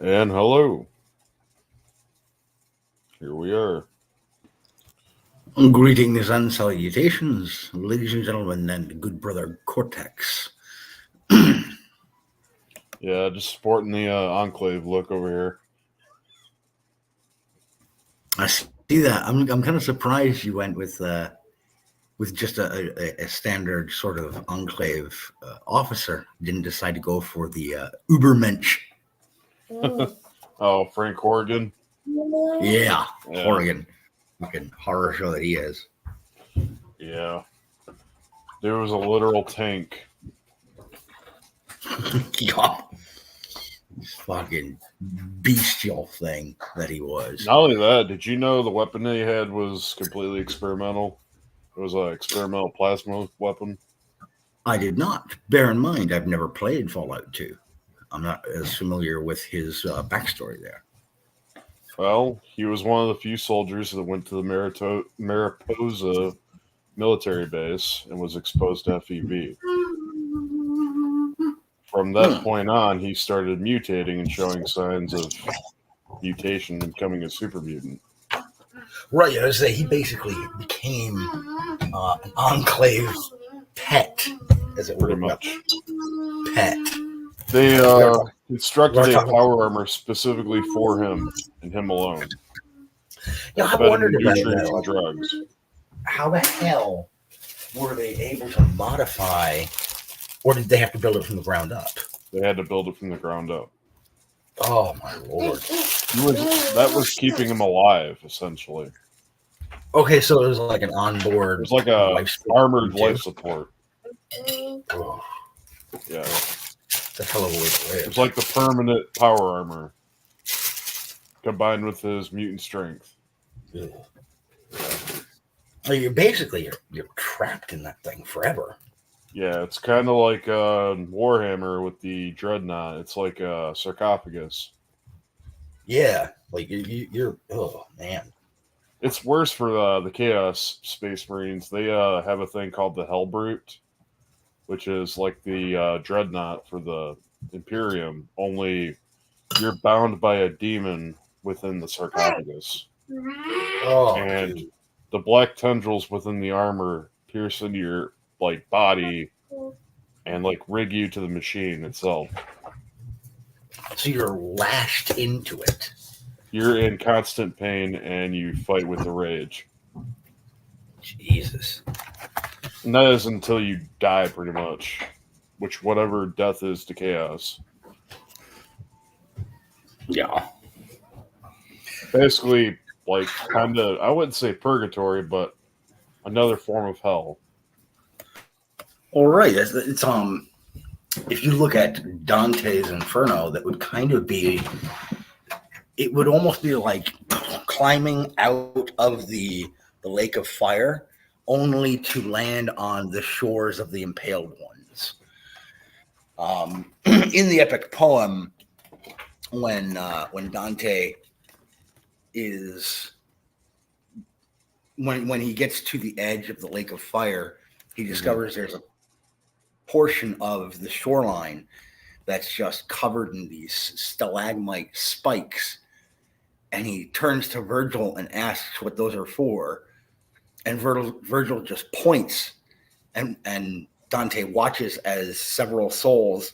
And hello. Here we are. Greetings and salutations, ladies and gentlemen, and good brother Cortex. Yeah, just sporting the Enclave look over here. I see that. I'm kind of surprised you went with just a standard sort of enclave officer. Didn't decide to go for the Ubermensch. Oh, Frank Horgan. Yeah, Horgan. Fucking horror show that he is. Yeah. There was a literal tank. Yeah. Fucking bestial thing that he was. Not only that, did you know the weapon they had was completely experimental? It was an experimental plasma weapon. I did not. Bear in mind, I've never played Fallout 2. I'm not as familiar with his backstory there. Well, he was one of the few soldiers that went to the Mariposa military base and was exposed to FEV. From that point on, he started mutating and showing signs of mutation and becoming a super mutant. Right, I was say he basically became an enclave pet, as it were. Pretty much. Pet. They constructed a power armor specifically for him and him alone. Yeah, I wondered about nutrients and drugs. How the hell were they able to modify, or did they have to build it from the ground up? They had to build it from the ground up. Oh my lord! That was keeping him alive, essentially. Okay, so it was like an onboard. It was like a armored life support. Oh. Yeah. That's a hell of a way to live. It was like the permanent power armor combined with his mutant strength. Yeah. So you're trapped in that thing forever. Yeah, it's kind of like Warhammer with the Dreadnought. It's like a sarcophagus. Yeah, like you're oh man. It's worse for the Chaos Space Marines. They have a thing called the Hellbrute, which is like the Dreadnought for the Imperium, only you're bound by a demon within the sarcophagus. Oh, and dude. The black tendrils within the armor pierce into your body and rig you to the machine itself. So you're lashed into it. You're in constant pain and you fight with the rage. Jesus. And that is until you die, pretty much. Which, whatever death is to chaos. Yeah. Basically, kind of, I wouldn't say purgatory, but another form of hell. All right. It's if you look at Dante's Inferno, that would kind of be, it would almost be like climbing out of the lake of fire, only to land on the shores of the impaled ones. In the epic poem, when Dante is when he gets to the edge of the lake of fire, he discovers there's a portion of the shoreline that's just covered in these stalagmite spikes, and he turns to Virgil and asks what those are for, and Virgil just points, and Dante watches as several souls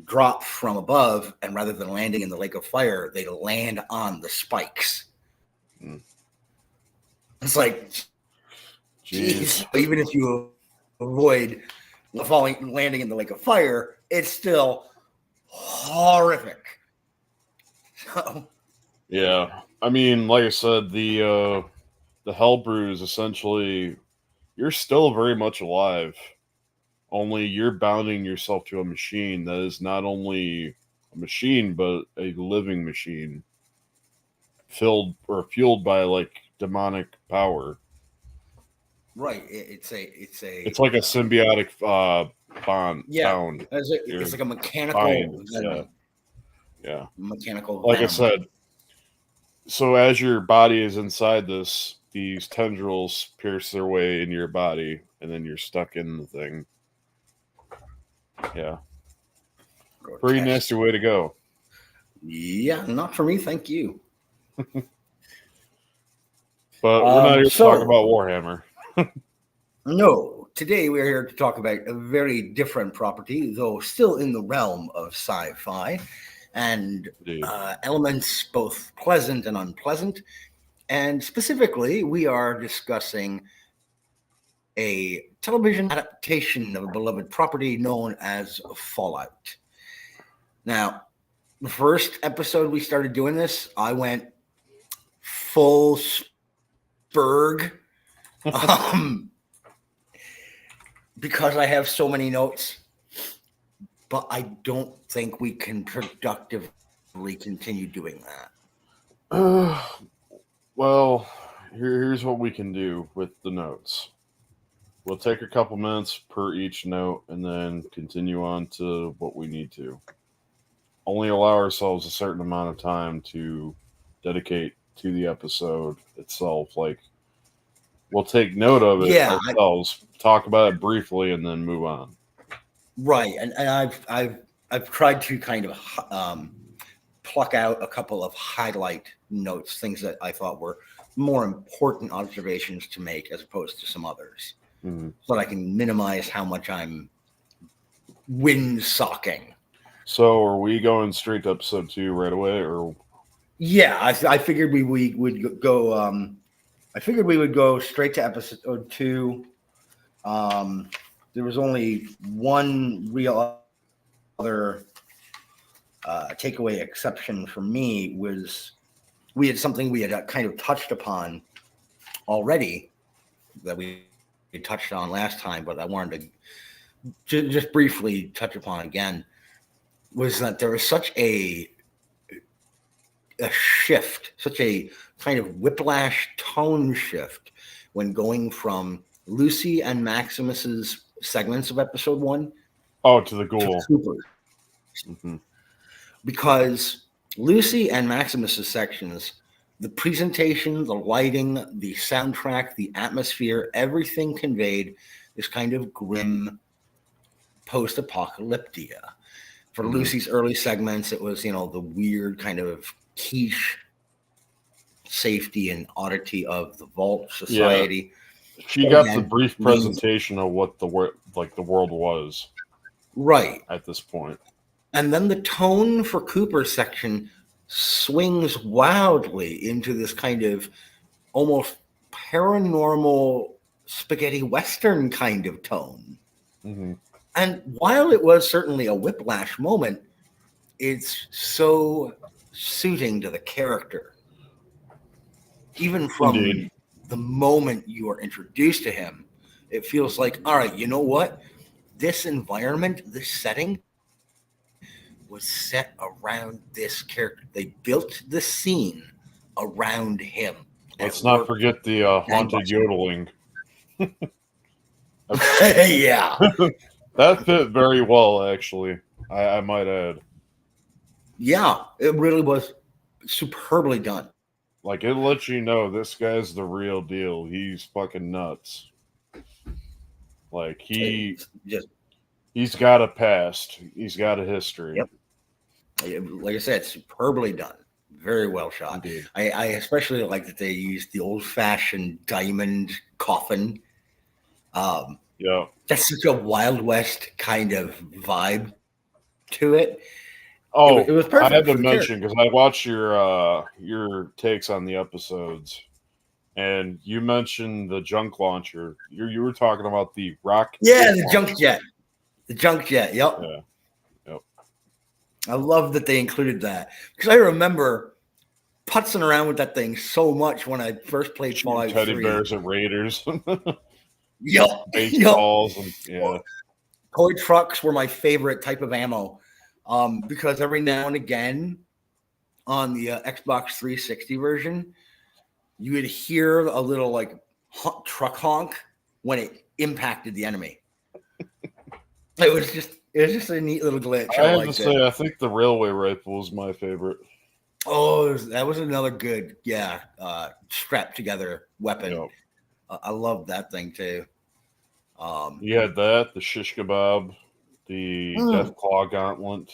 drop from above, and rather than landing in the lake of fire, they land on the spikes. It's like, geez, even if you avoid landing in the lake of fire, it's still horrific. So, yeah, I mean, like I said, the Hellbrew is essentially, you're still very much alive. Only you're bounding yourself to a machine that is not only a machine, but a living machine, fueled by demonic power. Right. It's like a symbiotic bond. Yeah. Bound. It's like a mechanical. Yeah. Mechanical. Like venom. I said, so as your body is inside this, these tendrils pierce their way into your body, and then you're stuck in the thing. Yeah. Pretty nasty way to go. Yeah, not for me, thank you. But we're not here to talk So, about Warhammer. no, today we're here to talk about a very different property, though still in the realm of sci-fi, and Dude. elements both pleasant and unpleasant. And specifically, we are discussing a television adaptation of a beloved property known as Fallout. Now, the first episode we started doing this, I went full spurg because I have so many notes, but I don't think we can productively continue doing that. Well, here's what we can do with the notes. We'll take a couple minutes per each note and then continue on to what we need to. Only allow ourselves a certain amount of time to dedicate to the episode itself. Like, we'll take note of it ourselves, talk about it briefly, and then move on. Right, and I've tried to kind of pluck out a couple of highlight notes, things that I thought were more important observations to make as opposed to some others, so that I can minimize how much I'm windsocking. So, are we going straight to episode 2 right away, or? Yeah, I figured we would go. I figured we would go straight to episode 2. There was only one real other takeaway exception for me was we had something we had kind of touched upon already that we touched on last time, but I wanted to just briefly touch upon again, was that there was such a shift, such a kind of whiplash tone shift when going from Lucy and Maximus's segments of episode 1 to the ghoul. Because Lucy and Maximus's sections, the presentation, the lighting, the soundtrack, the atmosphere, everything conveyed this kind of grim post-apocalyptia. For Lucy's early segments, it was, the weird kind of quiche safety and oddity of the Vault Society. Yeah. She got the brief presentation of what the world was. Right. At this point. And then the tone for Cooper's section swings wildly into this kind of almost paranormal spaghetti western kind of tone. And while it was certainly a whiplash moment, it's so suiting to the character. Even from the moment you are introduced to him, it feels like, all right, you know what? This environment, this setting was set around this character. They built the scene around him. Let's not forget the haunted yodeling. Yeah. That fit very well, actually. I might add. Yeah, it really was superbly done. Like, it lets you know this guy's the real deal. He's fucking nuts. Like, he's got a past. He's got a history. Yep. Like I said, superbly done. Very well shot. I especially like that they used the old-fashioned diamond coffin. Yeah. That's such a Wild West kind of vibe to it. Oh, it was perfect. I had to mention, because I watched your takes on the episodes, and you mentioned the junk launcher. You were talking about the rocket. Yeah, the junk jet. The junk jet. Yep. Yeah. Yep. I love that they included that, because I remember putzing around with that thing so much when I first played Fallout 3. Teddy bears and raiders. Yep. Baseballs. And, yeah. Toy trucks were my favorite type of ammo, because every now and again on the Xbox 360 version, you would hear a little like truck honk when it impacted the enemy. It was just a neat little glitch. I have to say, I think the railway rifle was my favorite. Oh, that was another good, strapped together weapon. Yep. I love that thing too. You had that, the shish kebab, the Death Claw gauntlet.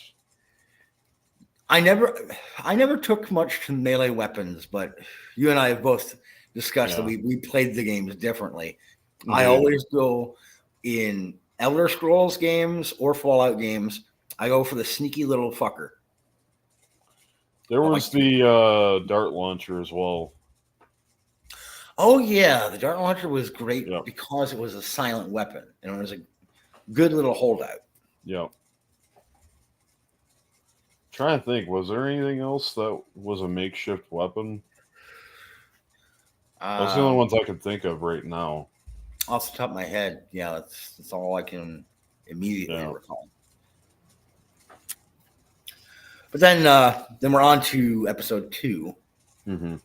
I never took much to melee weapons, but you and I have both discussed that we played the games differently. I always go in Elder Scrolls games or Fallout games. I go for the sneaky little fucker. There was the dart launcher as well. Oh yeah, the dart launcher was great because it was a silent weapon and it was a good little holdout. Yep. Trying to think, was there anything else that was a makeshift weapon? Those are the only ones I can think of right now. Off the top of my head, yeah, that's all I can immediately recall. But then we're on to episode 2. Mm-hmm.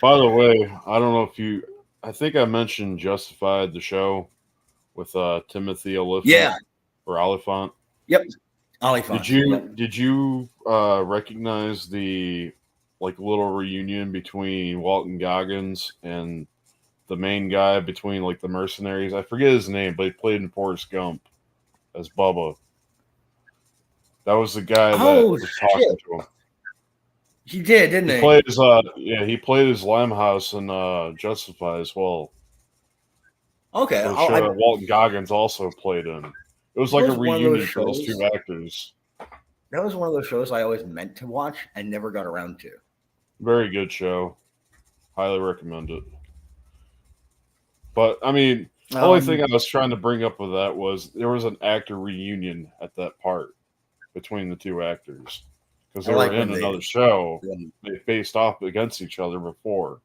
By the way, I don't know if I think I mentioned Justified, the show with Timothy Oliphant. Yeah. Or Oliphant. Yep. Oliphant. Did you recognize the little reunion between Walton Goggins and the main guy between the mercenaries? I forget his name, but he played in Forrest Gump as Bubba. That was the guy that was talking to him. He did, didn't he? He played his Limehouse in Justified as well. Okay. The show that Walton Goggins also played in. It was like a reunion for those two actors. That was one of those shows I always meant to watch and never got around to. Very good show. Highly recommend it. But, I mean, the only thing I was trying to bring up with that was there was an actor reunion at that part between the two actors. Because they were in another show. They faced off against each other before.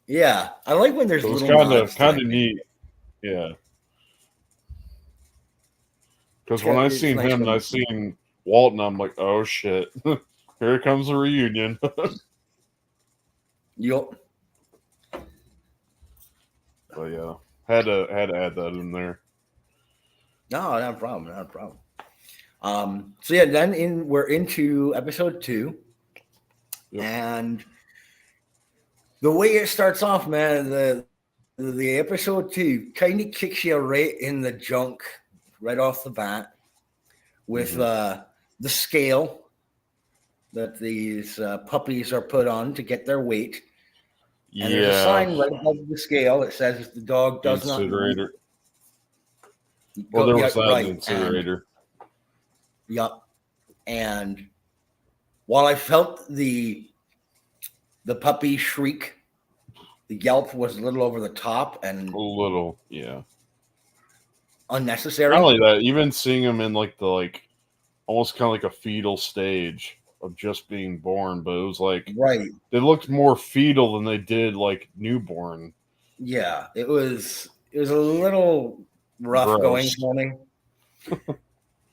Yeah. I like when there's little kind of neat. Yeah. Because when I seen him and I seen Walton, I'm like, oh shit, here comes a reunion. Yup. But yeah, had to add that in there. No, not a problem. So yeah, then we're into episode 2, and the way it starts off, man, the episode 2 kind of kicks you right in the junk. Right off the bat, with the scale that these puppies are put on to get their weight. And there's a sign right above the scale that says if the dog does not eat. Well, there was that incinerator. Yep. And while I felt the puppy shriek, the yelp was a little over the top and a little, yeah. Unnecessary. Not only that, even seeing him in the almost kind of like a fetal stage of just being born, but it was they looked more fetal than they did newborn. Yeah, it was a little rough going for me.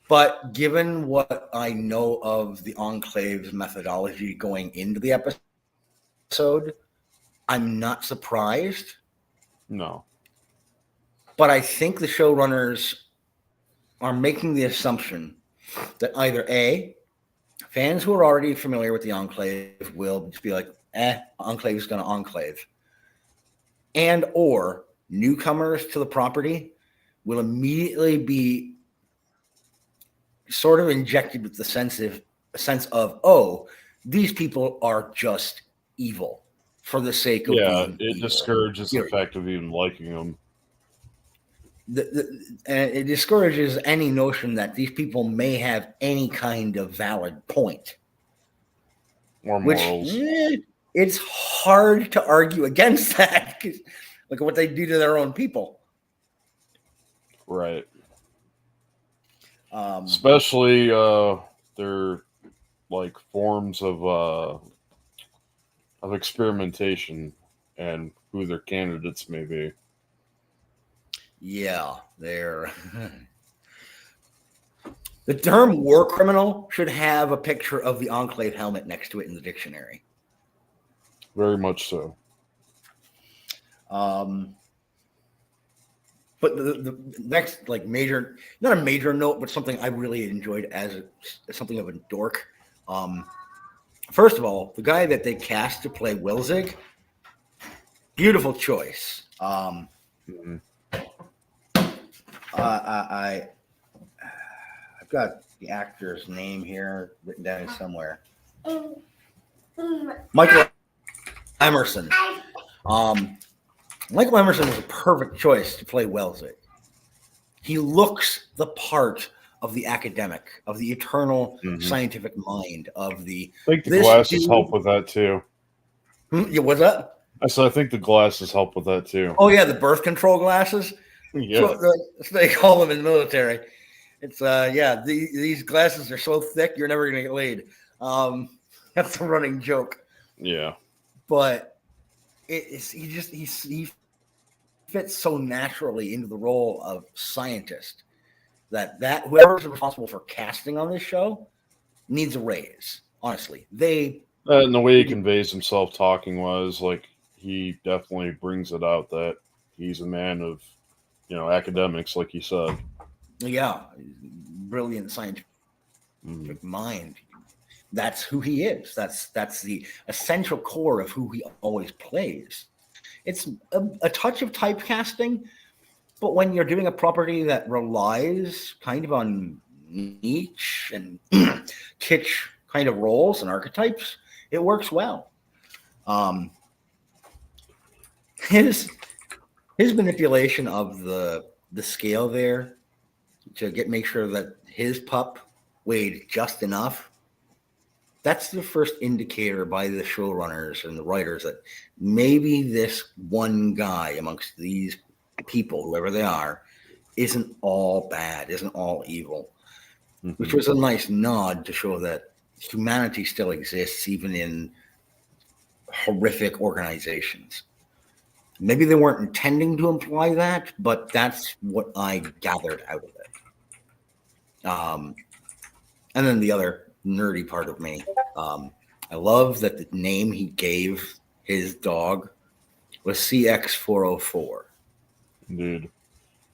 But given what I know of the Enclave's methodology going into the episode, I'm not surprised. No. But I think the showrunners are making the assumption that either A, fans who are already familiar with the Enclave will just be like, Enclave is going to Enclave. And or newcomers to the property will immediately be sort of injected with the sense of, oh, these people are just evil for the sake of being it evil. Discourages the fact of even liking them. And it discourages any notion that these people may have any kind of valid point. Or morals. It's hard to argue against that. Look at what they do to their own people. Right. Especially their forms of experimentation and who their candidates may be. Yeah, they're the term war criminal should have a picture of the Enclave helmet next to it in the dictionary. Very much so. But the next major, not a major note, but something I really enjoyed as something of a dork. First of all, the guy that they cast to play Wilzig, beautiful choice. I've got the actor's name here written down somewhere. Michael Emerson. Michael Emerson was a perfect choice to play Wellesley. He looks the part of the academic, of the eternal scientific mind, of the. I think the glasses help with that too. Yeah, what's that? I said I think the glasses help with that too. Oh yeah, the birth control glasses. Yeah, so they call them in the military. It's these glasses are so thick you're never gonna get laid. That's a running joke. Yeah, but he fits so naturally into the role of scientist that whoever's responsible for casting on this show needs a raise. Honestly, and the way he conveys himself talking was like he definitely brings it out that he's a man of academics, like you said. Yeah, brilliant scientific mind. That's who he is. That's the essential core of who he always plays. It's a touch of typecasting, but when you're doing a property that relies kind of on niche and kitsch kind of roles and archetypes, it works well. His manipulation of the scale there to make sure that his pup weighed just enough. That's the first indicator by the showrunners and the writers that maybe this one guy amongst these people, whoever they are, isn't all bad, isn't all evil, which was a nice nod to show that humanity still exists even in horrific organizations. Maybe they weren't intending to imply that, but that's what I gathered out of it. And then the other nerdy part of me, I love that the name he gave his dog was CX404. Dude.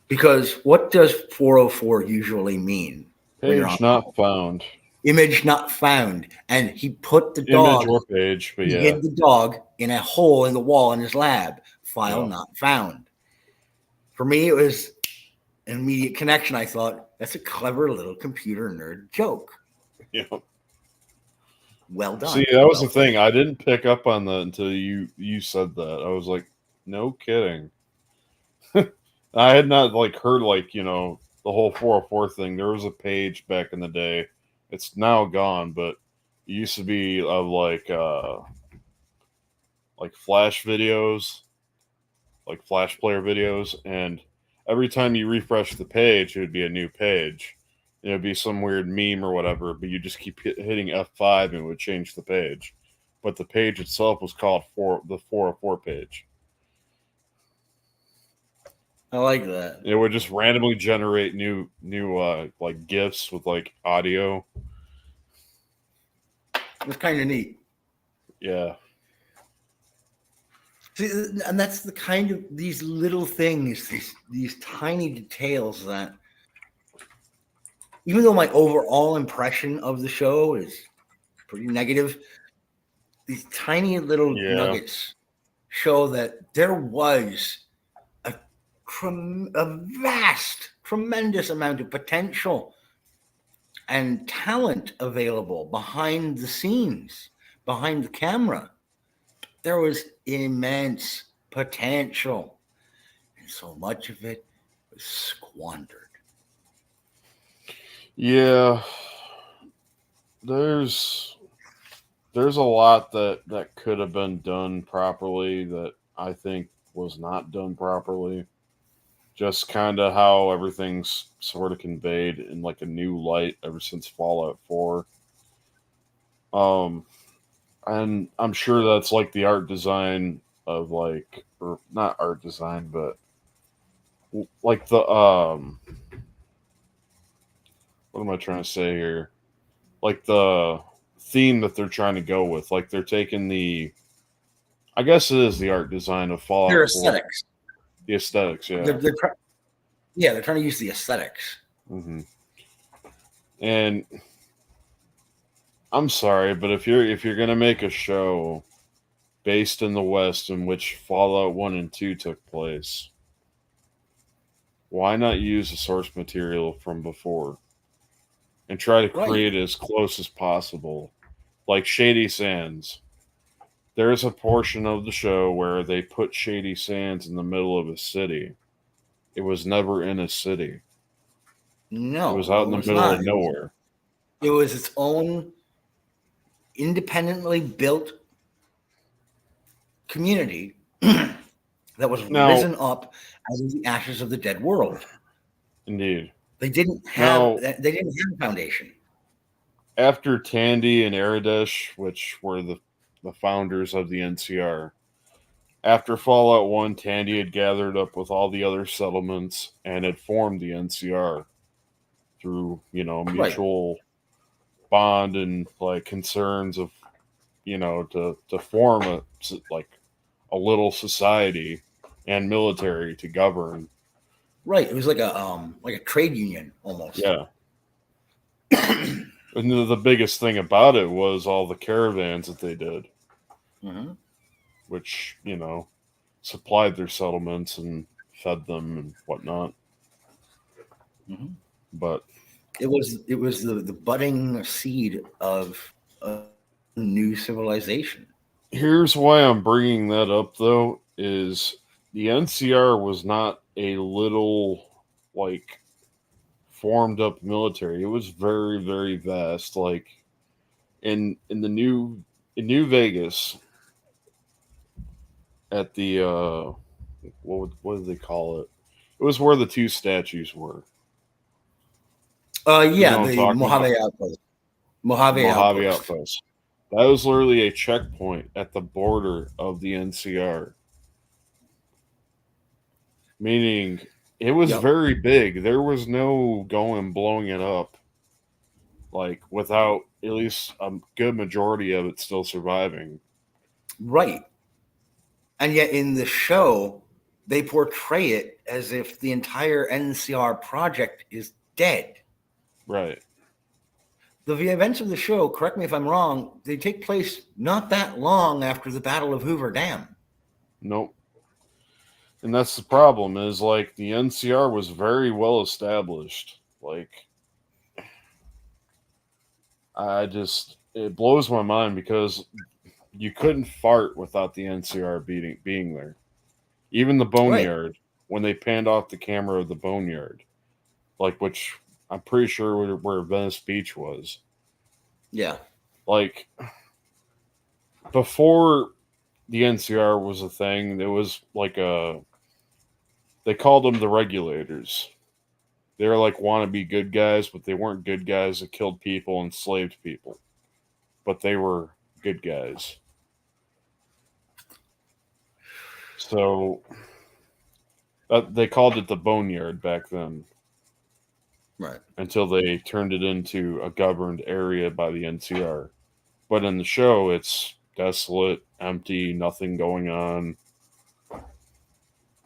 Because what does 404 usually mean? Page not found. Image not found. And he put the dog. Image or page, but he hid the dog in a hole in the wall in his lab. File not found. For me, it was an immediate connection. I thought, that's a clever little computer nerd joke. Yeah. Well done. See, that was the thing. I didn't pick up on that until you said that. I was like, no kidding. I had not heard the whole 404 thing. There was a page back in the day. It's now gone, but it used to be of Flash videos, like Flash player videos, and every time you refresh the page, it would be a new page. It would be some weird meme or whatever, but you just keep hitting F5 and it would change the page. But the page itself was called the 404 page. I like that. It would just randomly generate new GIFs with audio. It's kind of neat. Yeah. See, and that's the kind of these little things, these tiny details that, even though my overall impression of the show is pretty negative, these tiny little nuggets show that there was a vast, tremendous amount of potential and talent available behind the scenes, behind the camera. There was immense potential, and so much of it was squandered. Yeah, there's a lot that could have been done properly that I think was not done properly. Just kind of how everything's sort of conveyed in a new light ever since Fallout 4. And I'm sure that's the art design of or not art design, but the what am I trying to say here? The theme that they're trying to go with. They're taking I guess it is the art design of Fallout. Their aesthetics. The aesthetics, yeah. They're trying to use the aesthetics. Mm-hmm. And I'm sorry, but if you're gonna make a show based in the West in which Fallout 1 and 2 took place, why not use the source material from before? and try to Right. create it as close as possible. Like Shady Sands. There's a portion of the show where they put Shady Sands in the middle of a city. It was never in a city. No, It was out in the was middle not. of nowhere. It was its own independently built community that was Now, risen up out of the ashes of the dead world. indeed. They didn't Now, have a foundation. after Tandy and Aradesh, which were the founders of the NCR, after Fallout 1, Tandy had gathered up with all the other settlements and had formed the NCR through, Right. mutual bond and like concerns of, to form a little society and military to govern. Right. It was like a trade union almost. Yeah. And the biggest thing about it was all the caravans that they did, Mm-hmm. which, supplied their settlements and fed them and whatnot. Mm-hmm. But it was the budding seed of a new civilization. here's why I'm bringing that up, though, is the NCR was not a little, like, formed up military. It was very, very vast. Like, in New Vegas, at the what did they call it? It was where the two statues were. Yeah, what I'm the talking about? Mojave Outpost. Mojave Mojave Outpost. Outpost. That was literally a checkpoint at the border of the NCR. Meaning it was Yep. very big. There was no blowing it up. Like without at least a good majority of it still surviving. Right. And yet in the show, they portray it as if the entire NCR project is dead. Right. The events of the show, correct me if I'm wrong, they take place not that long after the Battle of Hoover Dam. Nope. And that's the problem is like the NCR was very well established. Like it blows my mind because you couldn't fart without the NCR being there. Even the Boneyard, when they panned off the camera of the Boneyard, like which I'm pretty sure where Venice Beach was. Yeah. Like before the NCR was a thing, there was like they called them the regulators. They were like wannabe good guys, but they weren't good guys that killed people and enslaved people. But they were good guys. So they called it the Boneyard back then. Right. Until they turned it into a governed area by the NCR. But in the show, it's desolate, empty, nothing going on.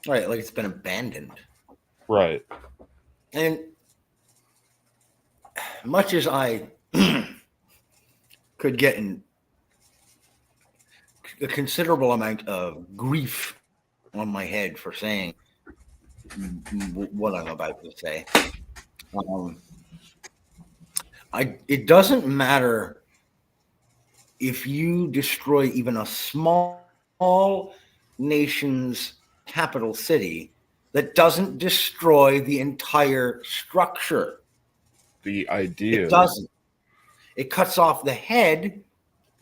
Right, like it's been abandoned. Right. And much as I could get in a considerable amount of grief on my head for saying what I'm about to say, it doesn't matter if you destroy even a small nation's capital city, that doesn't destroy the entire structure. The idea. It doesn't. It cuts off the head,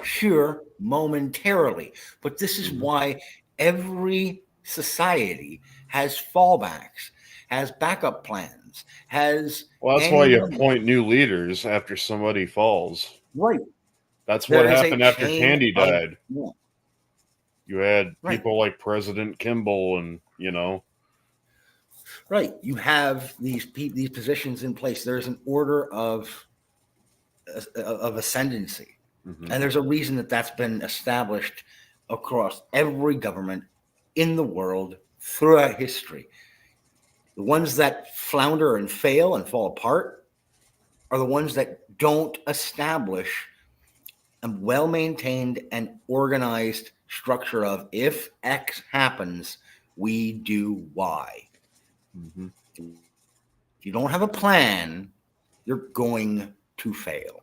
sure, momentarily. But this is why every society has fallbacks, has backup plans, has. Well, that's why you appoint new leaders after somebody falls. Right. That's what happened after Tandy died. Yeah. You had people like President Kimball and, Right. You have these positions in place. There's an order of ascendancy. Mm-hmm. And there's a reason that that's been established across every government in the world throughout history. The ones that flounder and fail and fall apart are the ones that don't establish a well-maintained and organized structure of if X happens, we do Y. Mm-hmm. If you don't have a plan, you're going to fail.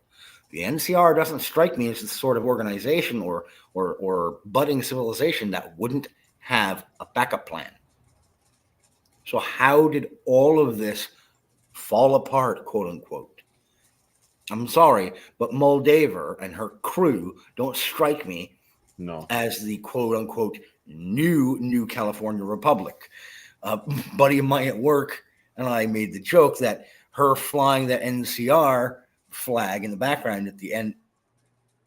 The NCR doesn't strike me as the sort of organization or budding civilization that wouldn't have a backup plan. So how did all of this fall apart, quote unquote? I'm sorry, but Moldaver and her crew don't strike me as the quote unquote new California Republic. Buddy of mine at work and I made the joke that her flying the NCR flag in the background at the end,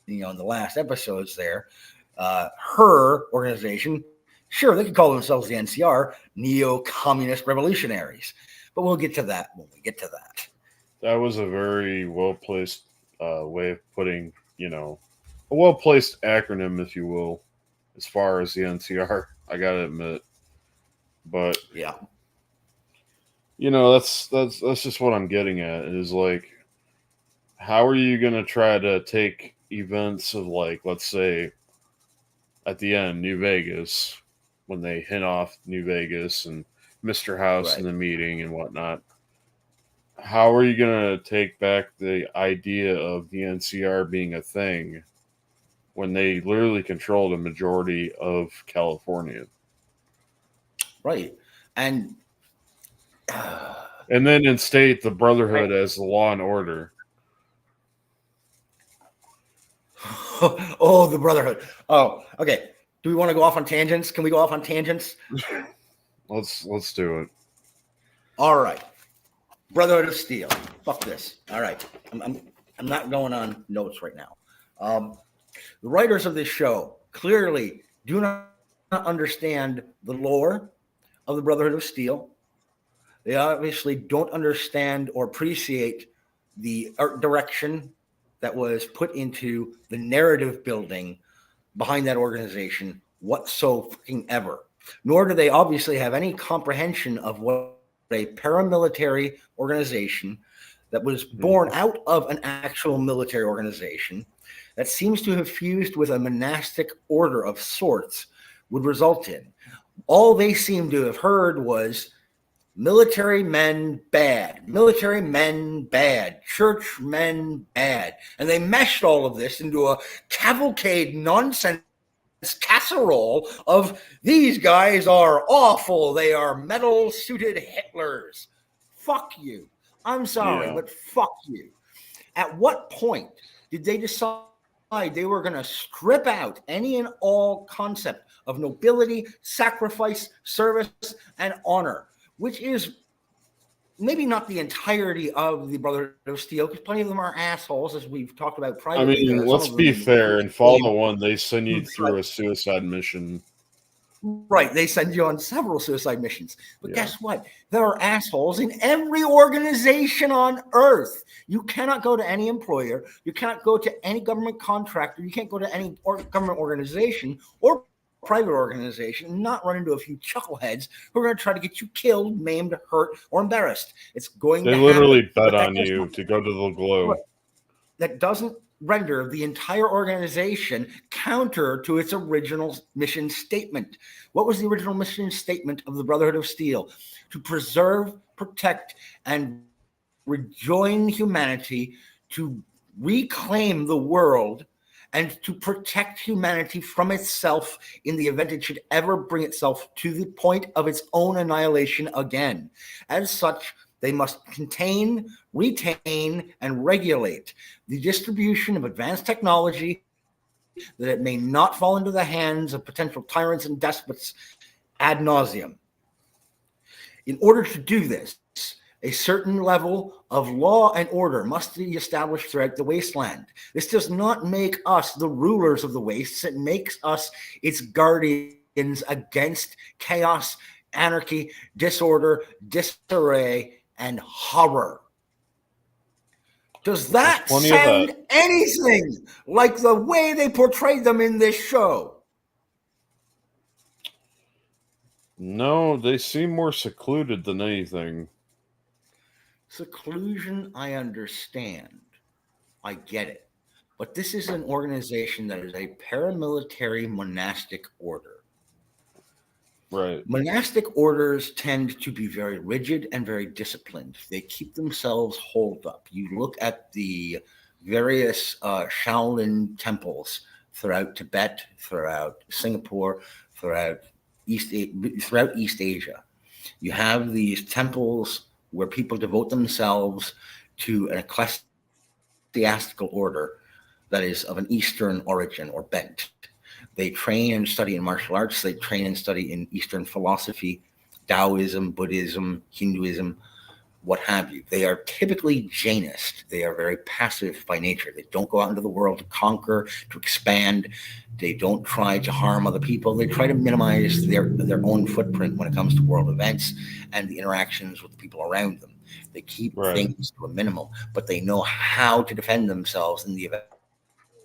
in the last episodes there, her organization, sure, they could call themselves the NCR, Neo-Communist Revolutionaries, but we'll get to that when we get to that. That was a very well-placed way of putting, a well-placed acronym, if you will, as far as the NCR, I gotta admit. But yeah, that's just what I'm getting at, is like, how are you gonna try to take events of, like, let's say at the end, New Vegas, when they hint off New Vegas and Mr. House in the meeting and whatnot, how are you going to take back the idea of the NCR being a thing when they literally control the majority of California? Right. And then instate the Brotherhood as the law and order. Oh, the Brotherhood. Oh, okay. Do we want to go off on tangents? Can we go off on tangents? Let's do it. All right. Brotherhood of Steel. Fuck this. All right. I'm not going on notes right now. The writers of this show clearly do not understand the lore of the Brotherhood of Steel. They obviously don't understand or appreciate the art direction that was put into the narrative building behind that organization whatsoever. Nor do they obviously have any comprehension of what a paramilitary organization that was born out of an actual military organization that seems to have fused with a monastic order of sorts would result in. All they seem to have heard was military men bad, church men bad. And they meshed all of this into a cavalcade nonsense casserole of these guys are awful. They are metal-suited Hitlers. Fuck you. I'm sorry, but fuck you. At what point did they decide they were going to strip out any and all concept of nobility, sacrifice, service, and honor, which is maybe not the entirety of the Brotherhood of Steel, because plenty of them are assholes, as we've talked about privately. I mean, let's be fair. In Fallout 1, they send you through a suicide mission. Right. They send you on several suicide missions. But guess what? There are assholes in every organization on Earth. You cannot go to any employer. You cannot go to any government contractor. You can't go to any government organization or private organization and not run into a few chuckleheads who are going to try to get you killed, maimed, hurt, or embarrassed. It's going to happen. They literally bet on you to go to the glow. That doesn't render the entire organization counter to its original mission statement. What was the original mission statement of the Brotherhood of Steel? To preserve, protect, and rejoin humanity, to reclaim the world, and to protect humanity from itself in the event it should ever bring itself to the point of its own annihilation again. As such, they must contain, retain, and regulate the distribution of advanced technology that it may not fall into the hands of potential tyrants and despots ad nauseum. In order to do this, a certain level of law and order must be established throughout the wasteland. This does not make us the rulers of the wastes. It makes us its guardians against chaos, anarchy, disorder, disarray, and horror. Does that sound anything like the way they portrayed them in this show? No, they seem more secluded than anything. Seclusion, I understand. I get it. But this is an organization that is a paramilitary monastic order. Right. Monastic orders tend to be very rigid and very disciplined. They keep themselves holed up. You look at the various Shaolin temples throughout Tibet, throughout Singapore, throughout East Asia. You have these temples where people devote themselves to an ecclesiastical order that is of an Eastern origin or bent. They train and study in martial arts. They train and study in Eastern philosophy, Taoism, Buddhism, Hinduism, what have you. They are typically Jainist. They are very passive by nature. They don't go out into the world to conquer, to expand. They don't try to harm other people. They try to minimize their own footprint when it comes to world events and the interactions with the people around them. They keep things to a minimum, but they know how to defend themselves in the event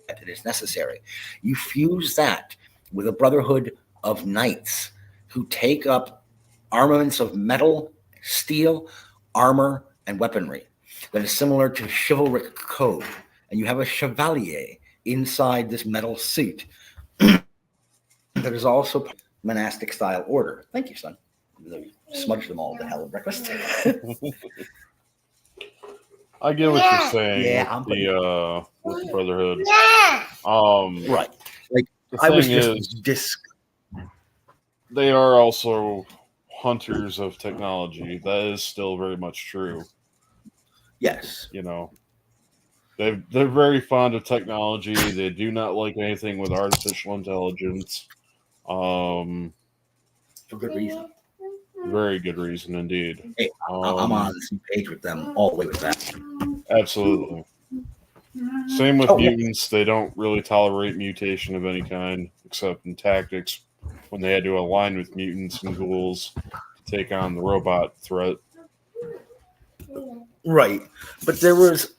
that it is necessary. You fuse that with a brotherhood of knights who take up armaments of metal, steel, armor, and weaponry that is similar to chivalric code. And you have a chevalier inside this metal suit that is also monastic style order. Thank you, son. You smudged them all to hell at breakfast. I get what you're saying. Yeah, with the Brotherhood. Right. Like the I was thing just they are also hunters of technology. That is still very much true. Yes. You know, they're very fond of technology. They do not like anything with artificial intelligence. For good reason. Very good reason indeed. Hey, I'm on the same page with them all the way with that. Absolutely. Same with mutants. They don't really tolerate mutation of any kind, except in tactics when they had to align with mutants and ghouls to take on the robot threat. Right. But that was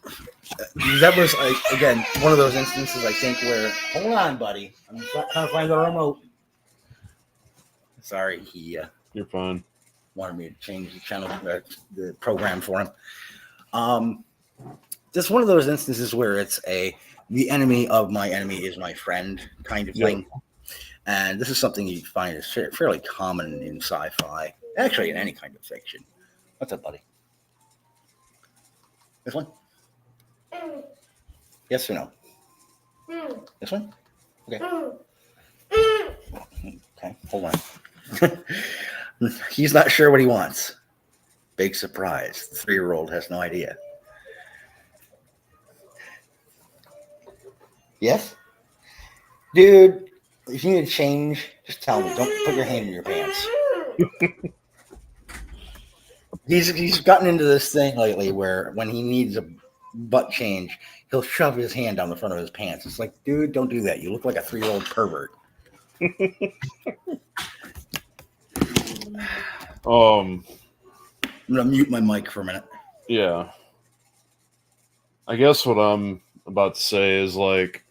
again, one of those instances, I think, where, hold on, buddy. I'm trying to find the remote. Sorry, You're fine. Wanted me to change the channel, the program for him. Just one of those instances where it's the enemy of my enemy is my friend kind of thing. And this is something you find is fairly common in sci-fi, actually in any kind of fiction. What's up, buddy? This one? Yes or no? This one? Okay. Okay, hold on. He's not sure what he wants. Big surprise. The 3-year-old has no idea. Yes? Dude, if you need to change, just tell me. Don't put your hand in your pants. He's gotten into this thing lately where when he needs a butt change, he'll shove his hand down the front of his pants. It's like, dude, don't do that. You look like a 3-year-old pervert. I'm gonna mute my mic for a minute. Yeah. I guess what I'm about to say is, like,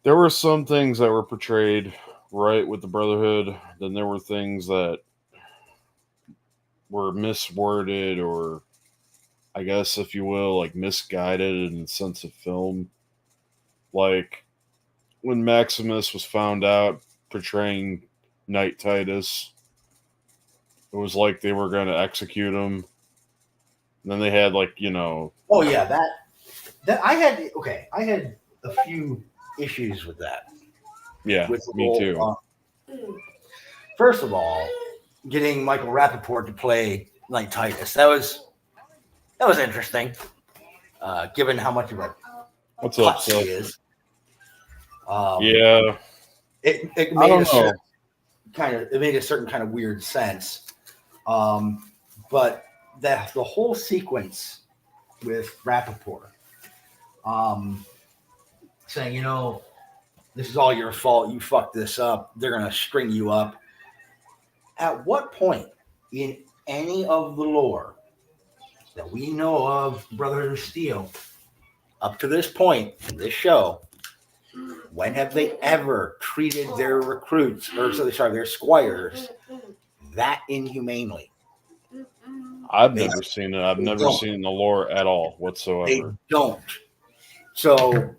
there were some things that were portrayed right with the Brotherhood, then there were things that were misworded, or I guess, if you will, like misguided in the sense of film. Like when Maximus was found out portraying Knight Titus, it was like they were going to execute him. And then they had, like, you know. Oh yeah, that I had a few issues with that. Yeah, me too. First of all, getting Michael Rappaport to play Knight Titus, that was interesting. Given how much of a klutz he is. Yeah. It made a certain kind of weird sense. But the whole sequence with Rappaport saying, you know, this is all your fault, you fucked this up, they're going to string you up. At what point in any of the lore that we know of Brotherhood of Steel, up to this point in this show, when have they ever treated their recruits, their squires, that inhumanely? I've never seen it. I've never seen the lore at all whatsoever. They don't. So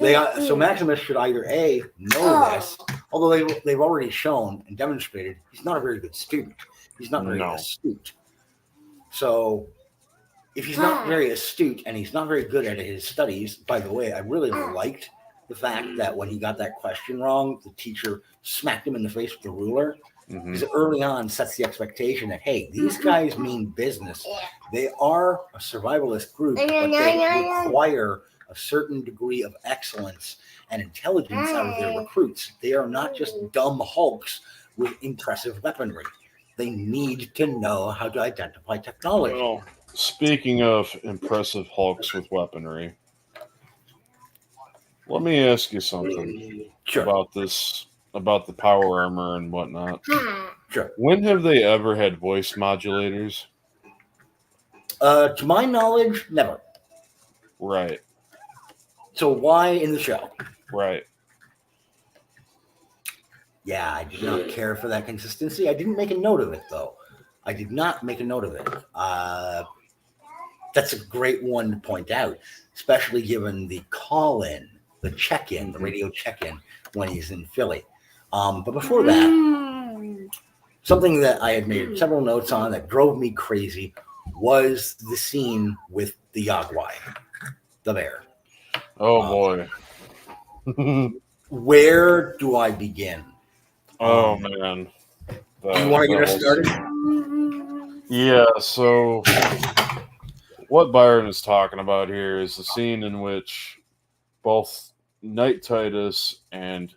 Maximus should either A, know this, Although they've already shown and demonstrated he's not a very good student. He's not very astute. So if he's not very astute and he's not very good at his studies, by the way, I really liked the fact that when he got that question wrong, the teacher smacked him in the face with the ruler. Because early on sets the expectation that, hey, these guys mean business. They are a survivalist group, but they require a certain degree of excellence and intelligence out of their recruits. They are not just dumb hulks with impressive weaponry. They need to know how to identify technology. Well, speaking of impressive hulks with weaponry, let me ask you something about this, about the power armor and whatnot. Sure. When have they ever had voice modulators? To my knowledge, never. Right. So why in the show? Right. Yeah, I did not care for that consistency. I didn't make a note of it, though. I did not make a note of it. That's a great one to point out, especially given the call-in, the check-in, the radio check-in when he's in Philly. But before that, something that I had made several notes on that drove me crazy was the scene with the Yagwai, the bear. Oh, boy. Where do I begin? Oh, man. Do you want to get us started? Yeah, so what Byron is talking about here is the scene in which both Knight Titus and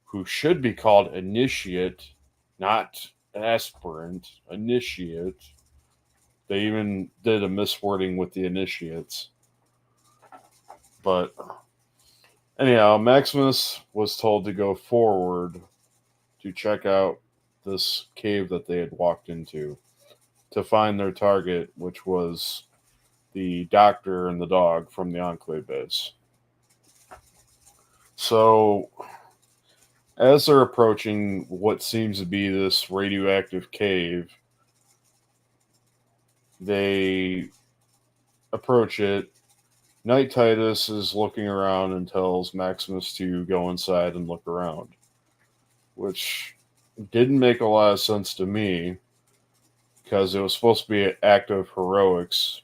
who should be called Initiate, not Aspirant, Initiate. They even did a miswording with the Initiates. But anyhow, Maximus was told to go forward to check out this cave that they had walked into to find their target, which was the doctor and the dog from the Enclave base. So, as they're approaching what seems to be this radioactive cave, they approach it. Knight Titus is looking around and tells Maximus to go inside and look around, which didn't make a lot of sense to me because it was supposed to be an act of heroics,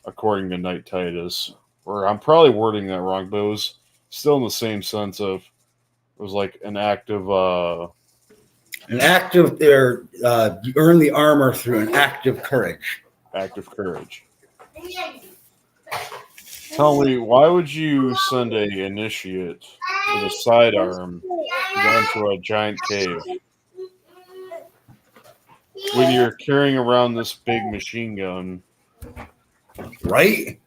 according to Knight Titus. Or I'm probably wording that wrong, but it was still in the same sense of it was like an act of you earn the armor through an act of courage. Act of courage. Tell me, why would you send a initiate with a sidearm to go into a giant cave when you're carrying around this big machine gun? Right?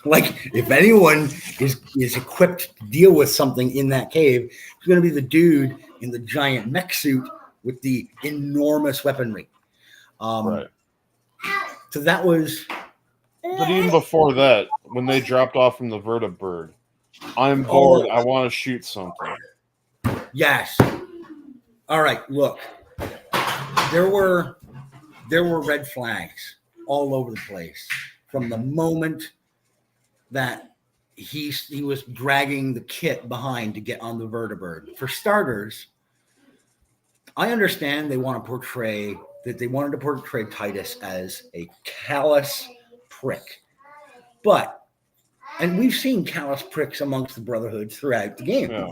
Like, if anyone is equipped to deal with something in that cave, it's going to be the dude in the giant mech suit with the enormous weaponry. Right. So that was... But even before that, when they dropped off from the vertibird, I'm bored. I want to shoot something. Yes. All right. Look, there were red flags all over the place from the moment that he was dragging the kit behind to get on the vertibird. For starters, I understand they wanted to portray Titus as a callous prick, and we've seen callous pricks amongst the Brotherhood throughout the games. Yeah.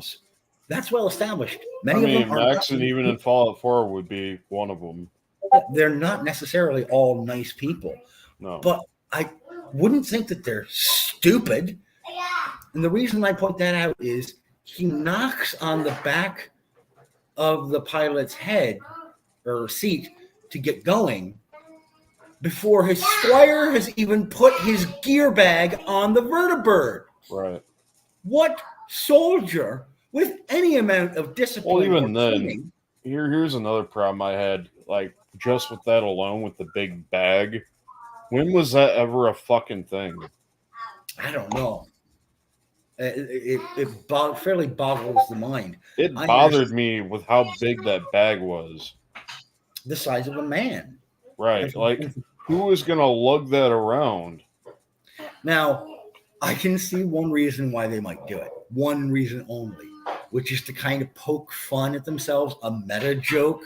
That's well established. Many of them are. Max and even in Fallout 4 would be one of them. They're not necessarily all nice people. No. But I wouldn't think that they're stupid. And the reason I point that out is he knocks on the back of the pilot's head or seat to get going before his squire has even put his gear bag on the vertibird. Right. What soldier with any amount of discipline? Well, even then, here's another problem I had. Like, just with that alone, with the big bag, when was that ever a fucking thing? I don't know. It fairly boggles the mind. It bothered me with how big that bag was. The size of a man. Right. Like, who is going to lug that around? Now, I can see one reason why they might do it. One reason only. which is to kind of poke fun at themselves, a meta joke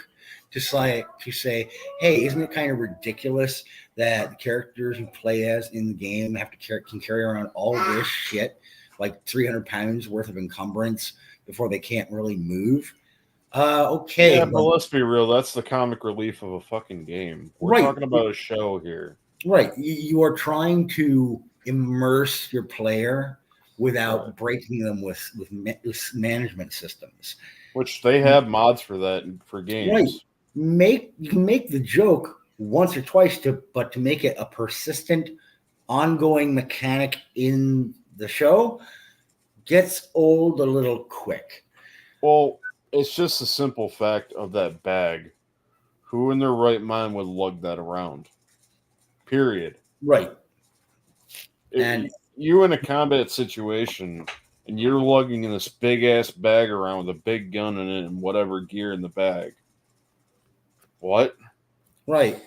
to say, hey, isn't it kind of ridiculous that the characters you play as in the game can carry around all this shit, like 300 pounds worth of encumbrance before they can't really move? Okay. Yeah, but let's be real. That's the comic relief of a fucking game. We're talking about a show here. Right. You are trying to immerse your player without breaking them with management systems. Which they have mods for that for games. Right. You can make the joke once or twice, but to make it a persistent, ongoing mechanic in the show gets old a little quick. Well, it's just a simple fact of that bag. Who in their right mind would lug that around? Period. Right. And you in a combat situation and you're lugging in this big ass bag around with a big gun in it and whatever gear in the bag. What? Right.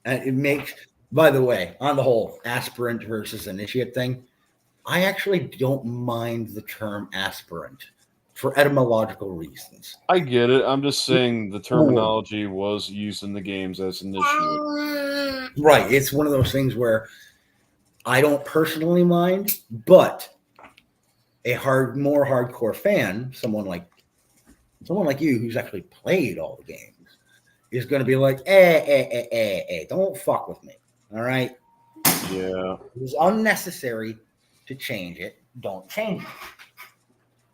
And it makes, by the way, on the whole, aspirant versus initiate thing, I actually don't mind the term aspirant for etymological reasons. I get it. I'm just saying the terminology was used in the games as initiate. Right. It's one of those things where I don't personally mind, but a more hardcore fan, someone like you who's actually played all the games, is going to be like, don't fuck with me. All right. Yeah. It was unnecessary to change it. Don't change it.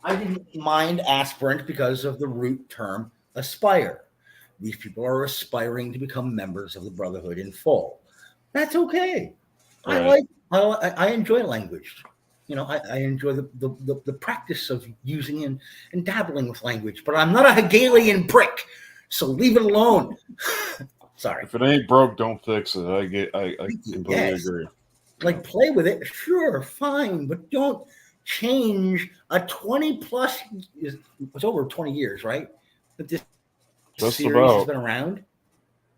I didn't mind aspirant because of the root term aspire. These people are aspiring to become members of the Brotherhood in full. That's okay. Right. I enjoy language. You know, I enjoy the practice of using and dabbling with language, but I'm not a Hegelian prick, so leave it alone. Sorry. If it ain't broke, don't fix it. I completely agree. Like, play with it, sure, fine, but don't change a 20 plus. It's over 20 years, right? But this series has been around.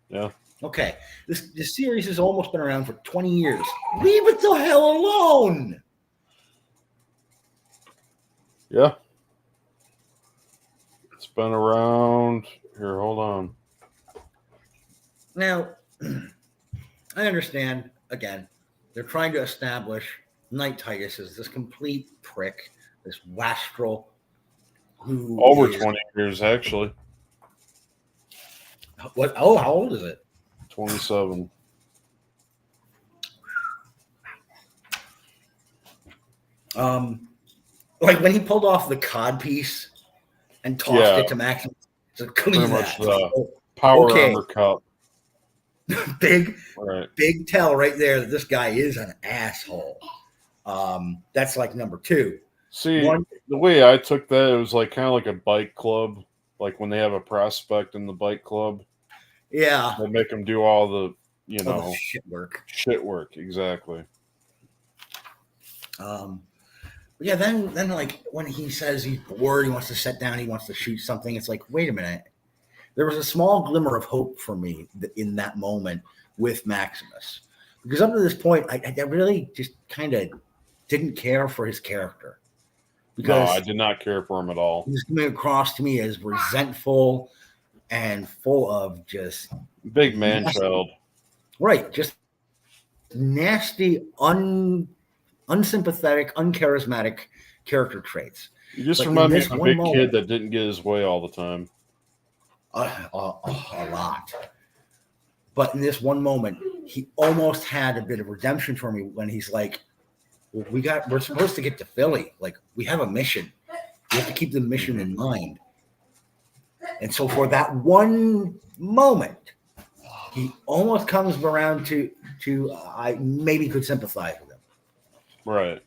Yeah. Okay, this series has almost been around for 20 years. Leave it the hell alone. Yeah. It's been around. Here, hold on. Now, I understand, again, they're trying to establish Knight Titus as this complete prick, this wastrel who over 20 years, actually. What? Oh, how old is it? 27. Like when he pulled off the cod piece and tossed it to Max. So pretty much the power armor cup. Big tell right there that this guy is an asshole. That's like number 2. See, the way I took that, it was like kind of like a bike club, like when they have a prospect in the bike club. Yeah, they make them do all the, all the shit work. Shit work, exactly. Yeah, then like when he says he's bored, he wants to sit down, he wants to shoot something. It's like, wait a minute. There was a small glimmer of hope for me in that moment with Maximus, because up to this point, I really just kind of didn't care for his character. Because no, I did not care for him at all. He was coming across to me as resentful and full of just big man child. Right, just nasty, unsympathetic, uncharismatic character traits. You just remind me of a big kid that didn't get his way all the time. A lot. But in this one moment, he almost had a bit of redemption for me when he's like, we're supposed to get to Philly. Like, we have a mission. We have to keep the mission in mind. And so for that one moment, he almost comes around to I maybe could sympathize with him. Right.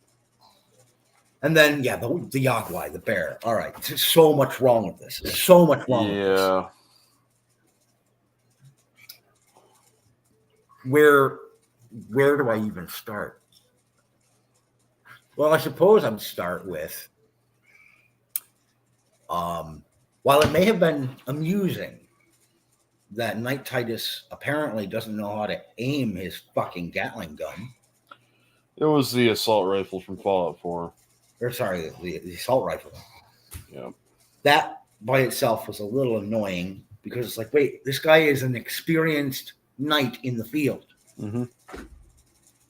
And then, yeah, the Yagwai, the bear. All right. There's so much wrong with this. There's so much wrong with this. Yeah. Where do I even start? Well, I suppose I'd start with, while it may have been amusing that Knight Titus apparently doesn't know how to aim his fucking Gatling gun. It was the assault rifle from Fallout 4. Or sorry, the assault rifle. Yeah. That by itself was a little annoying because it's like, wait, this guy is an experienced knight in the field. Mm-hmm.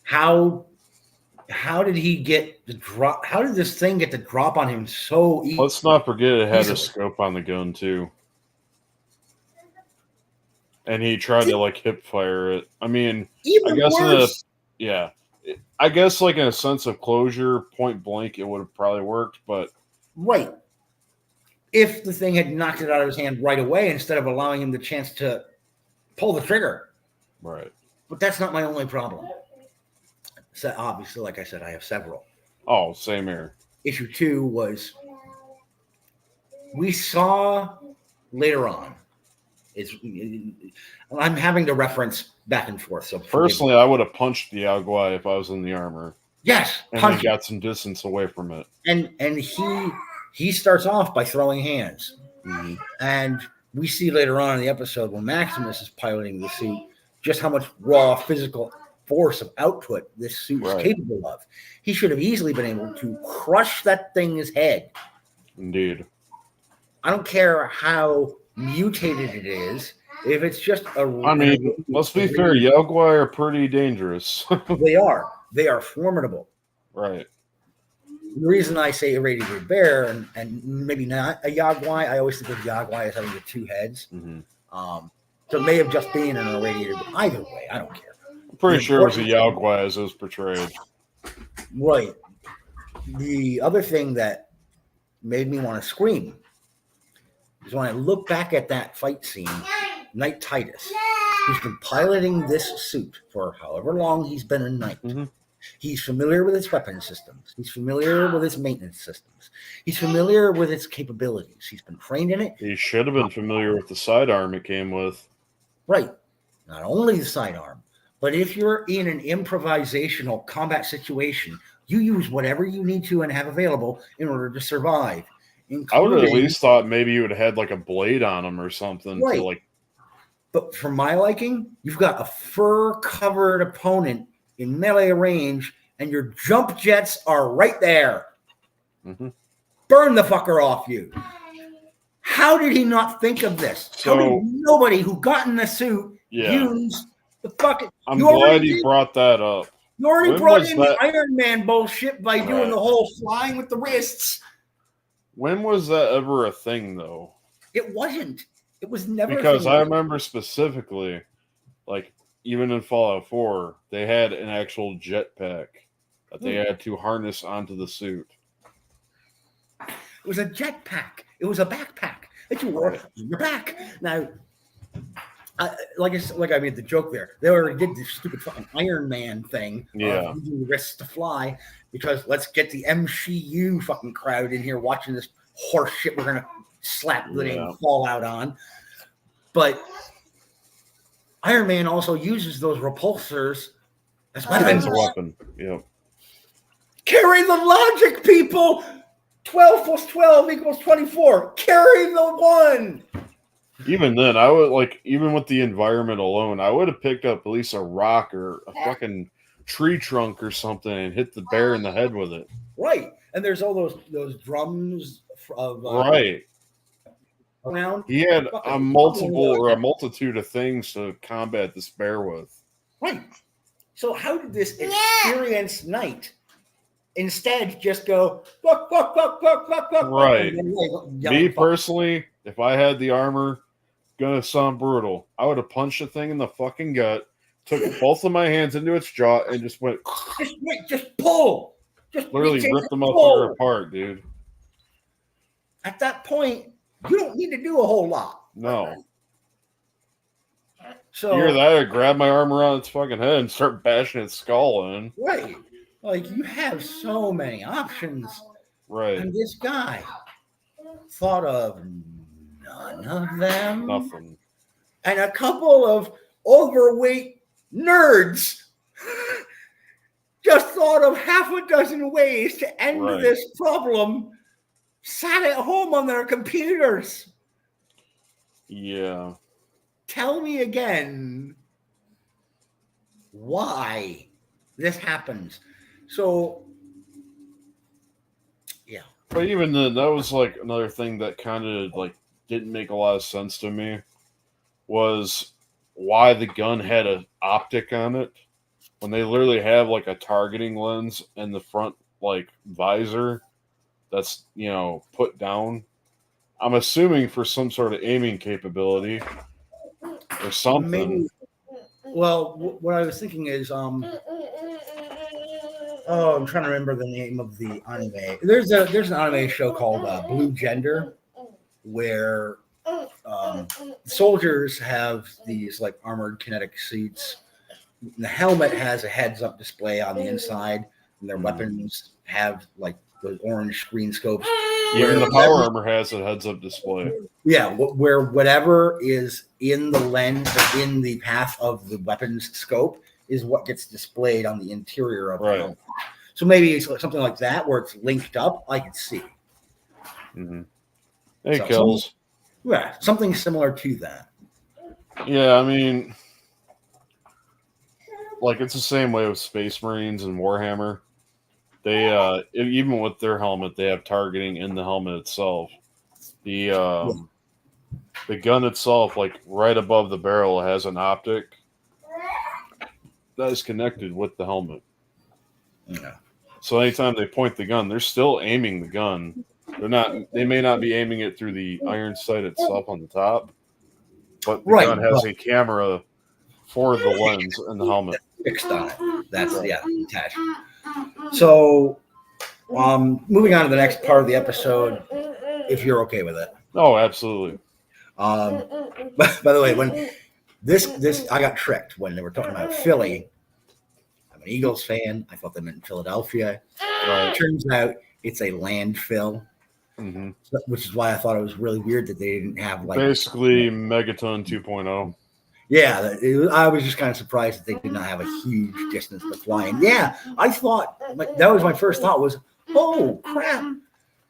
How did he get the drop? How did this thing get the drop on him so easily? Let's not forget it had a scope on the gun too. And he tried to like hip fire it. I mean, Even I guess worse. I guess like in a sense of closure, point blank, it would have probably worked, but Right. If the thing had knocked it out of his hand right away instead of allowing him the chance to pull the trigger. right. But that's not my only problem. So obviously, like I said, I have several. Oh, same here. Issue 2 was we saw later on. I'm having to reference back and forth. So personally, I would have punched the Yaguai if I was in the armor. Yes, and then got some distance away from it. And he starts off by throwing hands, and we see later on in the episode when Maximus is piloting the suit just how much raw physical force of output this suit is capable of. He should have easily been able to crush that thing's head. Indeed. I don't care how mutated it is. If it's just I mean, let's be fair, Yaguai are pretty dangerous. They are. They are formidable. Right. The reason I say irradiated bear and maybe not a Yaguai, I always think of Yaguai as having the two heads. So it may have just been an irradiated. Either way, I don't care. I'm pretty sure it was a Yaguai as it was portrayed. Right. The other thing that made me want to scream is when I look back at that fight scene, Knight Titus, who's been piloting this suit for however long he's been a knight. He's familiar with its weapon systems. He's familiar with its maintenance systems. He's familiar with its capabilities. He's been trained in it. He should have been familiar with the sidearm it came with. Right. Not only the sidearm, but if you're in an improvisational combat situation, you use whatever you need to and have available in order to survive. I would have at least thought maybe you would have had like a blade on him or something. Right. To like. But for my liking, you've got a fur-covered opponent in melee range, and your jump jets are right there. Burn the fucker off you. How did he not think of this? So, how did nobody who got in the suit use the fucking... I'm glad he brought that up. You already brought in the Iron Man bullshit by doing the whole flying with the wrists. When was that ever a thing, though? It wasn't. It was never because I remember specifically, like, even in Fallout 4, they had an actual jetpack that they had to harness onto the suit. It was a jetpack. It was a backpack that you wore on your back. Now, like I made the joke there. They already did this stupid fucking Iron Man thing. Using the wrists to fly because let's get the MCU fucking crowd in here watching this horse shit we're going to slap the name Fallout on. But Iron Man also uses those repulsors as weapons. As a weapon, Carry the logic, people. 12 plus 12 equals 24. Carry the one. Even then, I would even with the environment alone, I would have picked up at least a rock or a fucking tree trunk or something and hit the bear in the head with it. Right. And there's all those drums of around. He had a multitude of things to combat this bear with. Right. So how did this experienced knight instead just go fuck? Right. Me personally, if I had the armor, gonna sound brutal, I would have punched the thing in the fucking gut, took both of my hands into its jaw, and just went. Just pull. Just literally ripped the motherfucker apart, dude. At that point, you don't need to do a whole lot. No. So either that or grab my arm around its fucking head and start bashing its skull in. Right. Like, you have so many options. Right. And this guy thought of none of them. Nothing. And a couple of overweight nerds just thought of half a dozen ways to end this problem, sat at home on their computers. Yeah. Tell me again why this happens. So, yeah, But even then, that was like another thing that kind of like didn't make a lot of sense to me was why the gun had an optic on it when they literally have like a targeting lens in the front like visor that's put down. I'm assuming for some sort of aiming capability or something. Maybe. Well, what I was thinking is, oh, I'm trying to remember the name of the anime. There's an anime show called Blue Gender, where soldiers have these like armored kinetic suits. The helmet has a heads-up display on the inside, and their weapons have like those orange screen scopes. Even the power armor has a heads-up display. Yeah, where whatever is in the lens or in the path of the weapon's scope is what gets displayed on the interior of the helmet. So maybe it's something like that where it's linked up. I can see. Mm-hmm. Hey, Kills. Yeah, something similar to that. Yeah, I mean, like it's the same way with Space Marines and Warhammer. They even with their helmet, they have targeting in the helmet itself. The gun itself, like right above the barrel, has an optic that is connected with the helmet. Yeah. So anytime they point the gun, they're still aiming the gun. They may not be aiming it through the iron sight itself on the top, but the gun has a camera for the lens in the helmet fixed on it. That's attached. So, moving on to the next part of the episode, if you're okay with it. Oh, absolutely. By the way, when this I got tricked when they were talking about Philly. I'm an Eagles fan. I thought they meant Philadelphia. It turns out it's a landfill, which is why I thought it was really weird that they didn't have like basically Megaton 2.0. Yeah, I was just kind of surprised that they did not have a huge distance to fly. And yeah, I thought that was my first thought was, oh crap,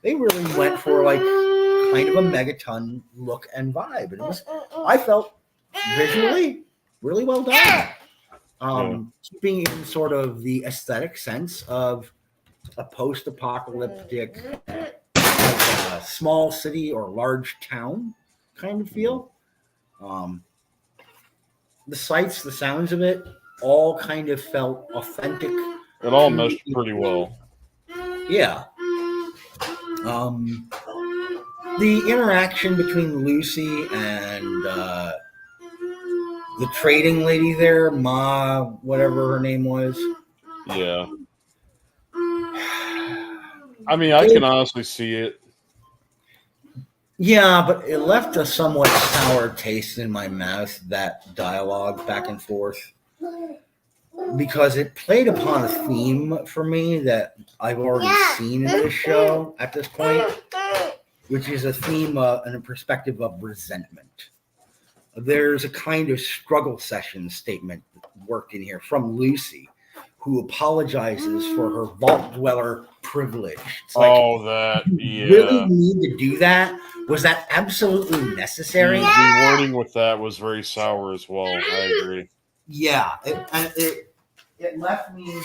they really went for like kind of a Megaton look and vibe, and I felt visually really well done. Keeping in sort of the aesthetic sense of a post-apocalyptic small city or large town kind of feel. The sights, the sounds of it, all kind of felt authentic. It all meshed pretty well. Yeah. The interaction between Lucy and the trading lady there, Ma, whatever her name was. Yeah. I mean, I can honestly see it. Yeah, but it left a somewhat sour taste in my mouth, that dialogue back and forth, because it played upon a theme for me that I've already seen in this show at this point, which is a theme and a perspective of resentment. There's a kind of struggle session statement worked in here from Lucy, who apologizes for her vault dweller privilege. It's like, really need to do that? Was that absolutely necessary? The wording with that was very sour as well. I agree. Yeah, it left me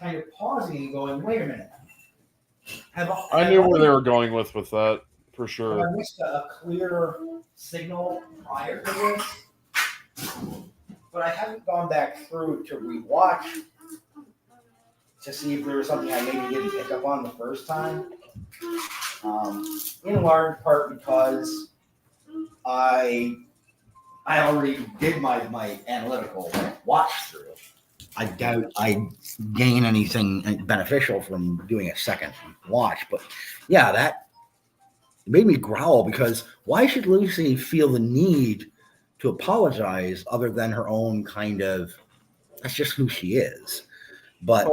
kind of pausing and going, wait a minute. I knew where they were going with that, for sure. I missed a clear signal prior to this, but I haven't gone back through to rewatch to see if there was something I maybe didn't pick up on the first time. In large part because I already did my analytical watch through. I doubt I gain anything beneficial from doing a second watch, but yeah, that made me growl, because why should Lucy feel the need to apologize other than her own kind of, that's just who she is. But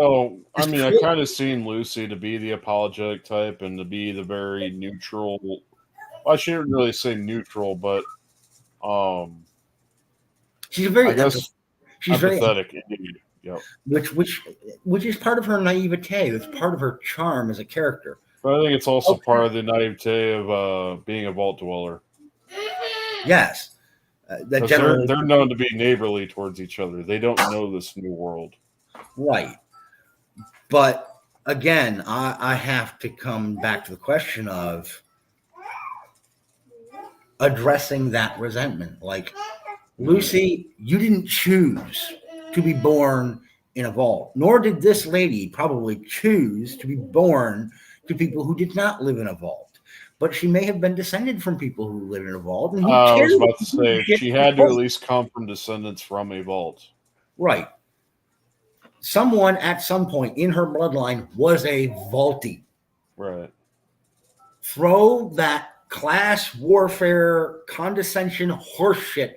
I mean, I kind of seen Lucy to be the apologetic type and to be the very neutral. Well, I shouldn't really say neutral, but she's very, I guess, she's empathetic very, indeed. Yep. Which is part of her naivete. It's part of her charm as a character. But I think it's also part of the naivete of being a vault dweller. Yes. They're known to be neighborly towards each other. They don't know this new world. Right. But again, I have to come back to the question of addressing that resentment. Like, Lucy, you didn't choose to be born in a vault, nor did this lady probably choose to be born to people who did not live in a vault. But she may have been descended from people who live in a vault, and who I cares? was about to say she had to at least come from descendants from a vault. Right. Someone at some point in her bloodline was a vaulty. Right. Throw that class warfare condescension horseshit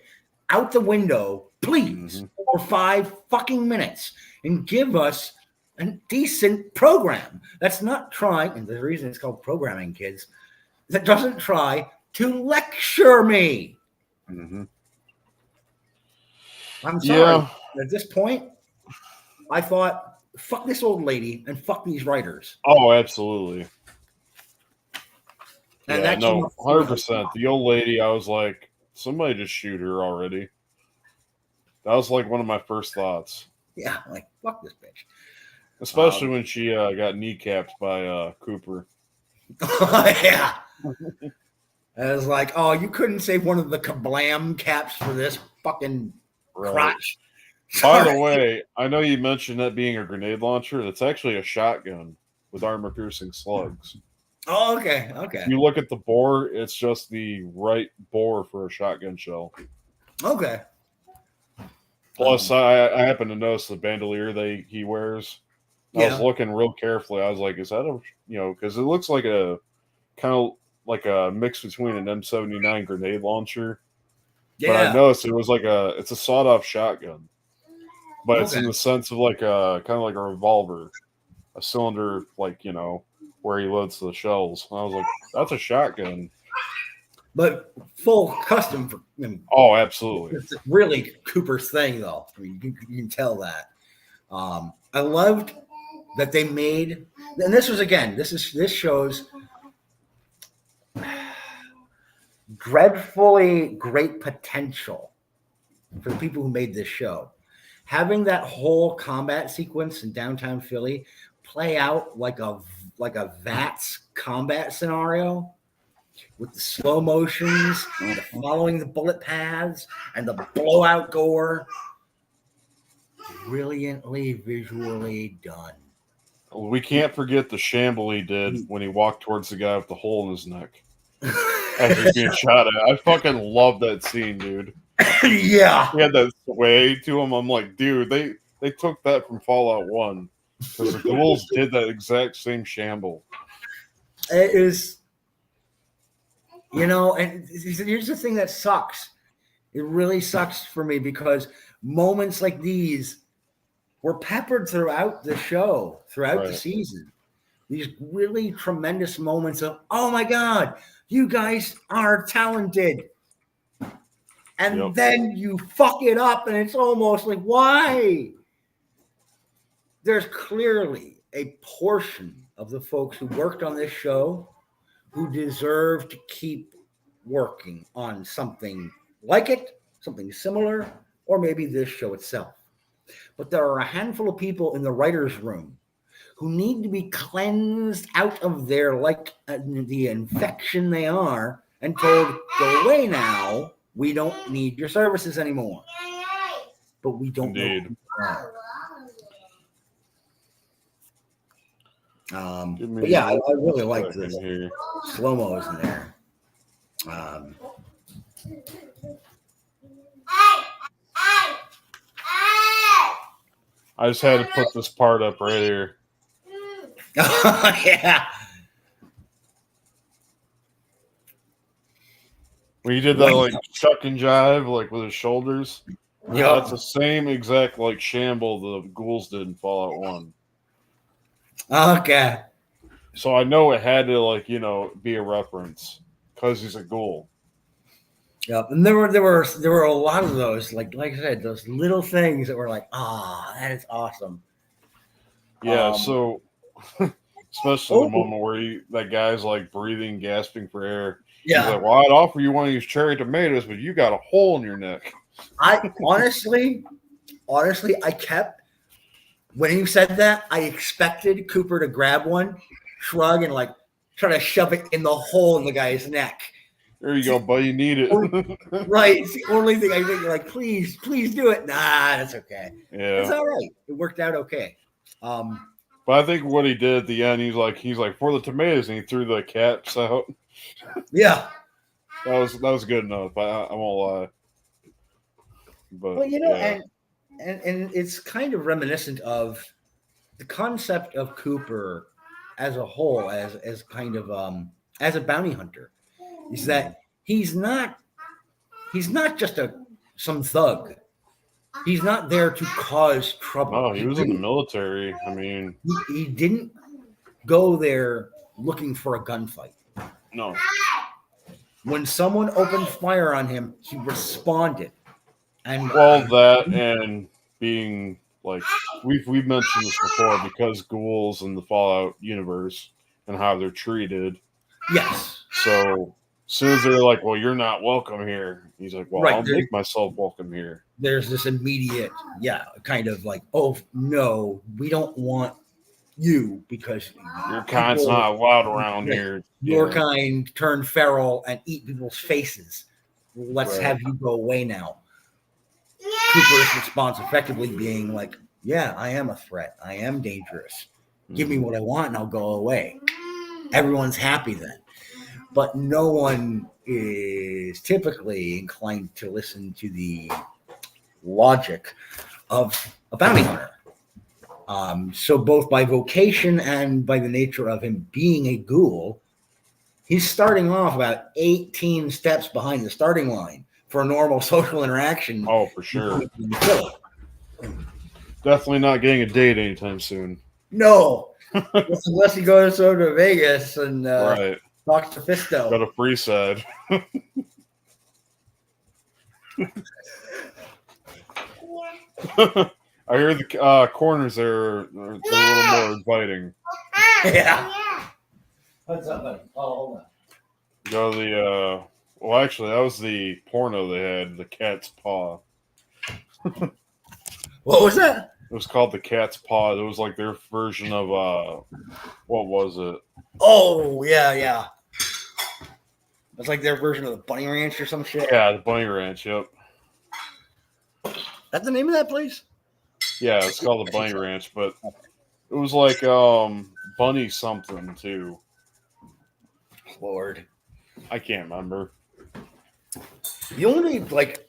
out the window, please, for 5 fucking minutes, and give us a decent program that's not trying, and the reason it's called programming, kids, that doesn't try to lecture me. Mm-hmm. I'm sorry. Yeah. At this point, I thought, fuck this old lady and fuck these writers. Oh, absolutely. And yeah, that no, 100%. The old lady, I was like, somebody just shoot her already. That was like one of my first thoughts. Yeah, like, fuck this bitch. Especially when she got kneecapped by Cooper. Yeah. I was like, oh, you couldn't save one of the kablam caps for this fucking crotch. By the way, I know you mentioned that being a grenade launcher. That's actually a shotgun with armor-piercing slugs. Oh, okay, okay. You look at the bore, it's just the right bore for a shotgun shell. Okay. Plus, I happen to notice the bandolier he wears. I was looking real carefully. I was like, is that a, because it looks like a kind of like a mix between an M79 grenade launcher. Yeah. But I noticed it was like it's a sawed-off shotgun. But it's in the sense of like kind of like a revolver, a cylinder, like, where he loads the shells. And I was like, that's a shotgun. But full custom for oh, absolutely. It's really Cooper's thing, though. I mean, you can tell that. I loved that they made, and this shows dreadfully great potential for the people who made this show. Having that whole combat sequence in downtown Philly play out like a VATS combat scenario with the slow motions, and the following the bullet paths, and the blowout gore. Brilliantly visually done. We can't forget the shamble he did when he walked towards the guy with the hole in his neck as he's being shot at. I fucking love that scene, dude. Yeah. He had that sway to him. I'm like, dude, they took that from Fallout 1 because the ghouls did that exact same shamble. It is, and here's the thing that sucks. It really sucks for me because moments like these were peppered throughout the show, throughout the season. These really tremendous moments of, oh my God, you guys are talented. And then you fuck it up, and it's almost like, why? There's clearly a portion of the folks who worked on this show who deserve to keep working on something like it, something similar, or maybe this show itself. But there are a handful of people in the writer's room who need to be cleansed out of their, the infection they are, and told, go away now. We don't need your services anymore. But we don't know. But yeah, I really like the slow-mos in there. I just had to put this part up right here. Yeah. When he did that chuck and jive with his shoulders. Yeah, that's the same exact shamble the ghouls did in Fallout 1. Okay. So I know it had to be a reference because he's a ghoul. Yep, and there were a lot of those, like I said, those little things that were like, that is awesome. Yeah, so especially the moment where that guy's breathing, gasping for air. Yeah. He's like, well, I'd offer you one of these cherry tomatoes, but you got a hole in your neck. I honestly, I kept When you said that, I expected Cooper to grab one, shrug, and like try to shove it in the hole in the guy's neck. There you go, buddy. You need it. Right. It's the only thing I think. Like, please do it. Nah, that's okay. It's Yeah. all right. It worked out okay. But I think what he did at the end, he's like for the tomatoes, and he threw the cats out. Yeah. That was good enough. I won't lie. But Well, you know, yeah. and it's kind of reminiscent of the concept of Cooper as a whole, as kind of as a bounty hunter, is that he's not just some thug. He's not there to cause trouble. No, he was in the military. I mean, he didn't go there looking for a gunfight. no. When someone opened fire on him, he responded. And Well, that and being like we've mentioned this before, because ghouls in the Fallout universe and how they're treated. yes. So as soon as they're like, "Well, you're not welcome here," he's like, "Well, Right, I'll make myself welcome here." There's this immediate, kind of like, oh no, we don't want you because Your kind's not allowed around Right. here. Your Yeah. kind turn feral and eat people's faces. Let's Right. have you go away now. Cooper's response effectively being like, yeah, I am a threat. I am dangerous. Give me what I want and I'll go away. Everyone's happy then. But no one is typically inclined to listen to the logic of a bounty hunter. So both by vocation and by the nature of him being a ghoul, he's starting off about 18 steps behind the starting line for a normal social interaction. Oh, for sure. Definitely not getting a date anytime soon. No, unless he goes over to Vegas and Right. talks to Fisto. Got a free side. I hear the corners there are a little more inviting. Yeah. What's up, buddy? Oh, hold on. Go to the well, actually, that was the porno they had, the Cat's Paw. What was that? It was called the Cat's Paw. It was like their version of what was it? Oh, yeah. It's like their version of the Bunny Ranch or some shit. Yeah, the Bunny Ranch. Yep. That's the name of that place? Yeah, it's called the Bunny Ranch, but it was like Bunny something too. Lord. I can't remember. The only like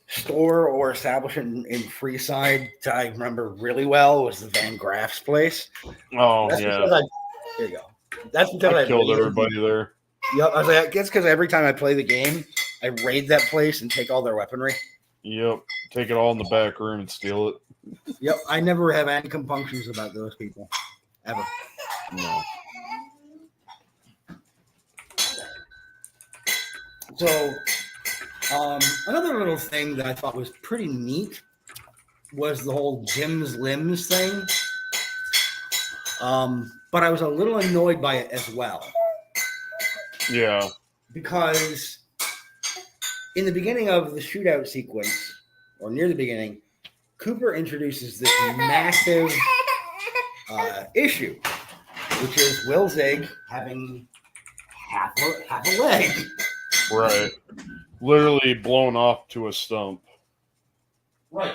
store or establishment in Freeside that I remember really well was the Van Graff's place. Oh, That's yeah. there you go. That's because I killed everybody there. Yep. I was like, I guess because every time I play the game, I raid that place and take all their weaponry. Yep. Take it all in the back room and steal it. Yep. I never have any compunctions about those people. Ever. No. So, another little thing that I thought was pretty neat was the whole Jim's Limbs thing. But I was a little annoyed by it as well. Yeah. Because in the beginning of the shootout sequence, or near the beginning, Cooper introduces this massive issue, which is Will Zig having half a leg. Right. Literally blown off to a stump. Right.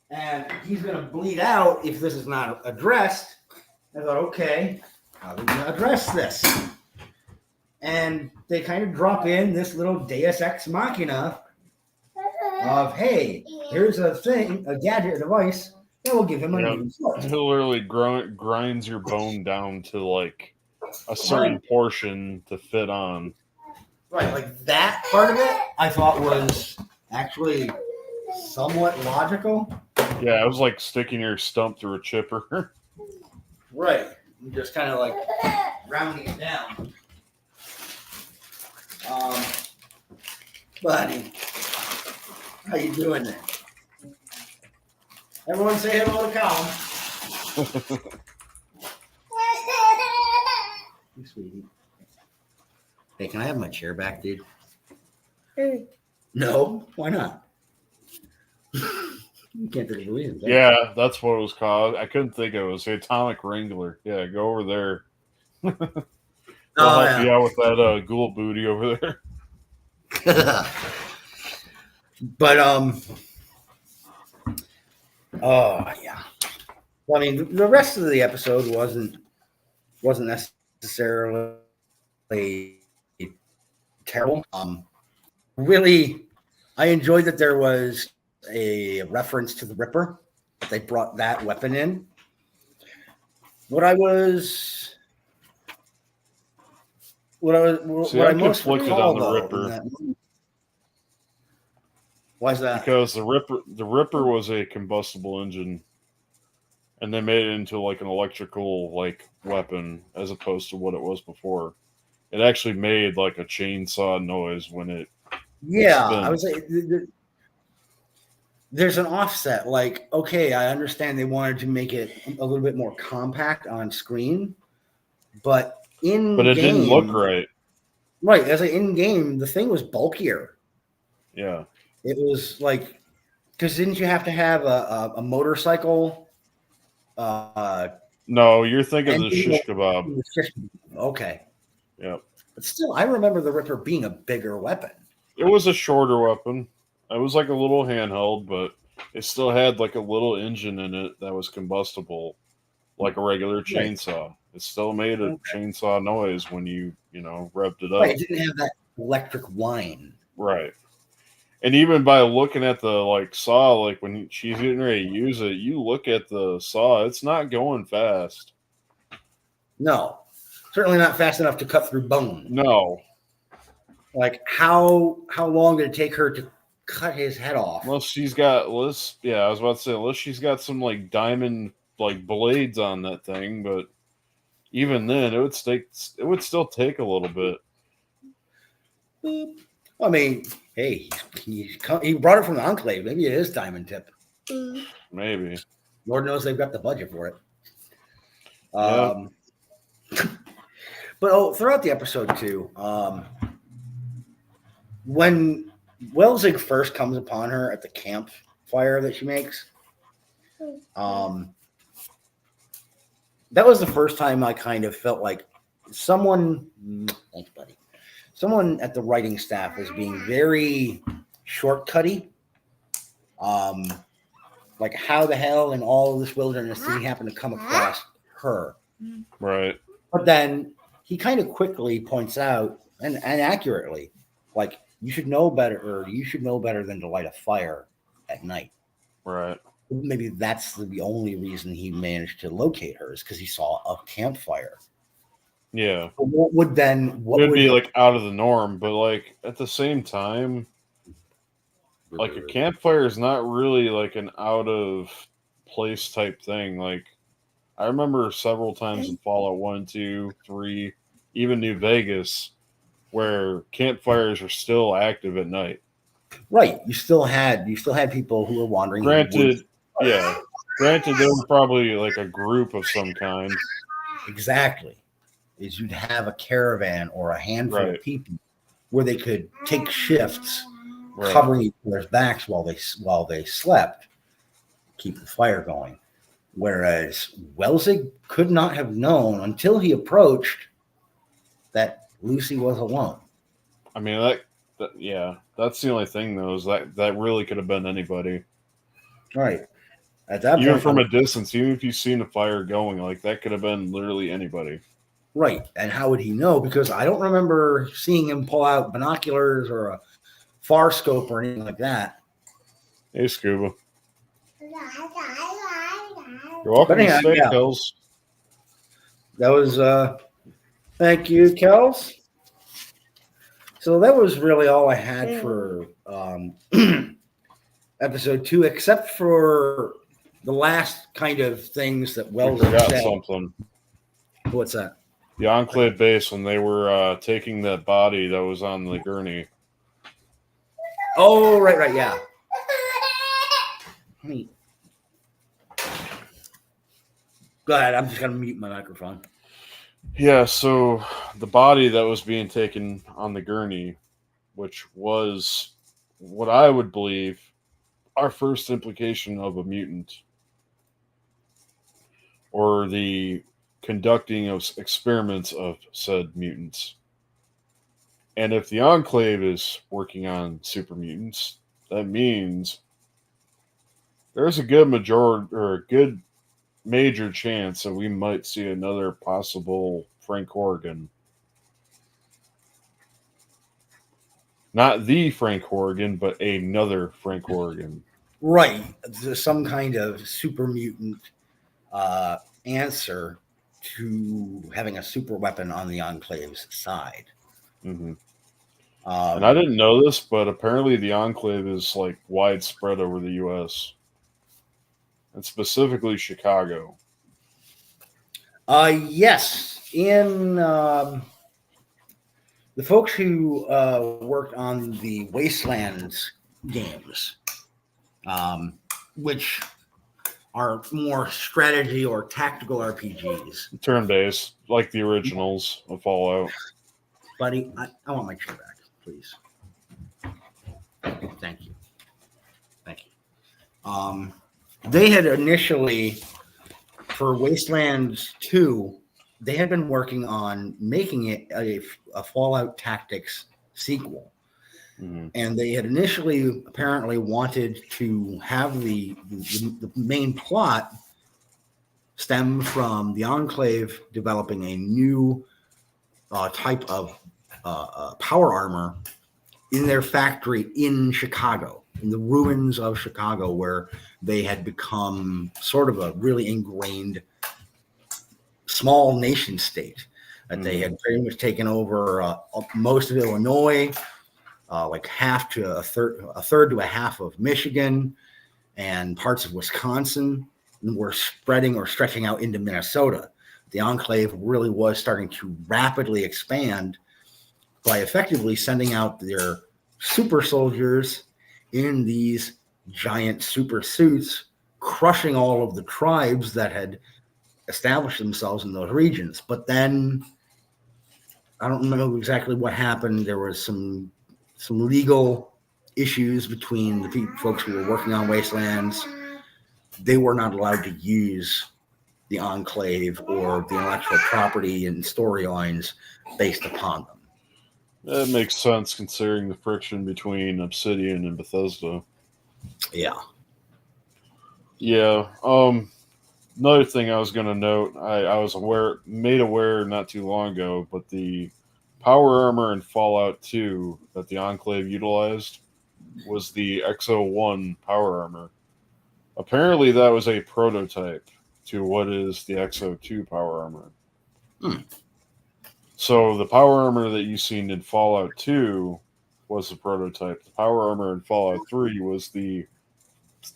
And he's going to bleed out if this is not addressed. I thought, okay, how are we going to address this? And they kind of drop in this little Deus Ex Machina of, hey, here's a thing, a gadget, a device that will give him a new foot. It literally grinds your bone down to like a certain portion to fit on. Right, like that part of it, I thought was actually somewhat logical. Yeah, it was like sticking your stump through a chipper. Right, just kind of like rounding it down. Buddy, how you doing there? Everyone say hello to Colin. You sweetie. Hey, can I have my chair back, dude? No, why not? You can't think of the reason. Yeah, that's what it was called. I couldn't think of it. It was the Atomic Wrangler. Yeah, go over there. They'll Oh help you out with that ghoul booty over there. yeah. But oh yeah. Well, I mean, the rest of the episode wasn't necessarily terrible. Really, I enjoyed that there was a reference to the Ripper. They brought that weapon in. What I most conflicted recall, on the though, Ripper. Why is that? Because the Ripper was a combustible engine, and they made it into like an electrical like weapon as opposed to what it was before. It actually made like a chainsaw noise when it. Yeah, I was like, there's an offset. Like, okay, I understand they wanted to make it a little bit more compact on screen, but it didn't look right. Right, as an in game, the thing was bulkier. Yeah, it was like, because didn't you have to have a motorcycle? No, you're thinking of the shish kebab. Okay. Yep. But still, I remember the Ripper being a bigger weapon. It was a shorter weapon. It was like a little handheld, but it still had like a little engine in it that was combustible, like a regular chainsaw. Right. It still made a chainsaw noise when you revved it up. Right, it didn't have that electric whine. Right. And even by looking at the like saw, like when she's getting ready to use it, you look at the saw, it's not going fast. No. Certainly not fast enough to cut through bone. No. Like how long did it take her to cut his head off? Well, I was about to say, unless she's got some like diamond like blades on that thing, but even then it would still take a little bit. I mean, hey, he brought it from the Enclave. Maybe it is diamond tip. Maybe. Lord knows they've got the budget for it. But throughout the episode too, when Welzig first comes upon her at the campfire that she makes, that was the first time I kind of felt like someone, thanks buddy, someone at the writing staff was being very shortcutty. Like how the hell in all of this wilderness did he happen to come across her? Right. But then he kind of quickly points out, and accurately, like, you should know better than to light a fire at night. Right. Maybe that's the only reason he managed to locate her is because he saw a campfire. Yeah. But what would be like out of the norm, but like at the same time, like a campfire is not really like an out of place type thing. Like I remember several times in Fallout 1, 2, 3, even New Vegas, where campfires are still active at night. Right. You still had people who were wandering. Granted, there were probably like a group of some kind. Exactly. Is you'd have a caravan or a handful of people where they could take shifts covering each other's backs while they slept, keep the fire going. Whereas Welzig could not have known until he approached that Lucy was alone. I mean, that's the only thing though, is that really could have been anybody. Right. At that even point, from a distance, even if you've seen a fire going, like that could have been literally anybody. Right. And how would he know? Because I don't remember seeing him pull out binoculars or a far scope or anything like that. Hey, Scuba. You're welcome to stay, Kels. That was, thank you, Kels. So that was really all I had for episode 2, except for the last kind of things that Wells said. Something. What's that? The Enclave base, when they were taking that body that was on the gurney. Oh, right, yeah. Go ahead. I'm just going to mute my microphone. Yeah, so the body that was being taken on the gurney, which was what I would believe our first implication of a mutant, or the conducting of experiments of said mutants. And if the Enclave is working on super mutants, that means there's a good major chance that we might see another possible Frank Horrigan. Not the Frank Horrigan, but another Frank Horrigan. Right. There's some kind of super mutant answer to having a super weapon on the Enclave's side. Mm-hmm. And I didn't know this, but apparently the Enclave is like widespread over the U.S. and specifically Chicago. Yes. In the folks who worked on the Wastelands games, which are more strategy or tactical RPGs. Turn-based, like the originals of Fallout. Buddy, I want my chair back, please. Thank you. They had initially, for Wastelands 2, they had been working on making it a Fallout Tactics sequel. Mm-hmm. And they had initially apparently wanted to have the main plot stem from the Enclave developing a new type of power armor in their factory in Chicago, in the ruins of Chicago, where they had become sort of a really ingrained small nation state. That they had pretty much taken over most of Illinois, like half to a third to a half of Michigan, and parts of Wisconsin, and were spreading or stretching out into Minnesota. The Enclave really was starting to rapidly expand by effectively sending out their super soldiers in these giant super suits, crushing all of the tribes that had established themselves in those regions. But then I don't know exactly what happened. There was some legal issues between the folks who were working on Wastelands. They were not allowed to use the Enclave or the intellectual property and storylines based upon them. That makes sense considering the friction between Obsidian and Bethesda. Yeah. Yeah. Another thing I was going to note, I was made aware not too long ago, but the power armor in Fallout 2 that the Enclave utilized was the XO1 power armor. Apparently, that was a prototype to what is the XO2 power armor. So the power armor that you've seen in Fallout 2 was the prototype. The power armor in Fallout 3 was the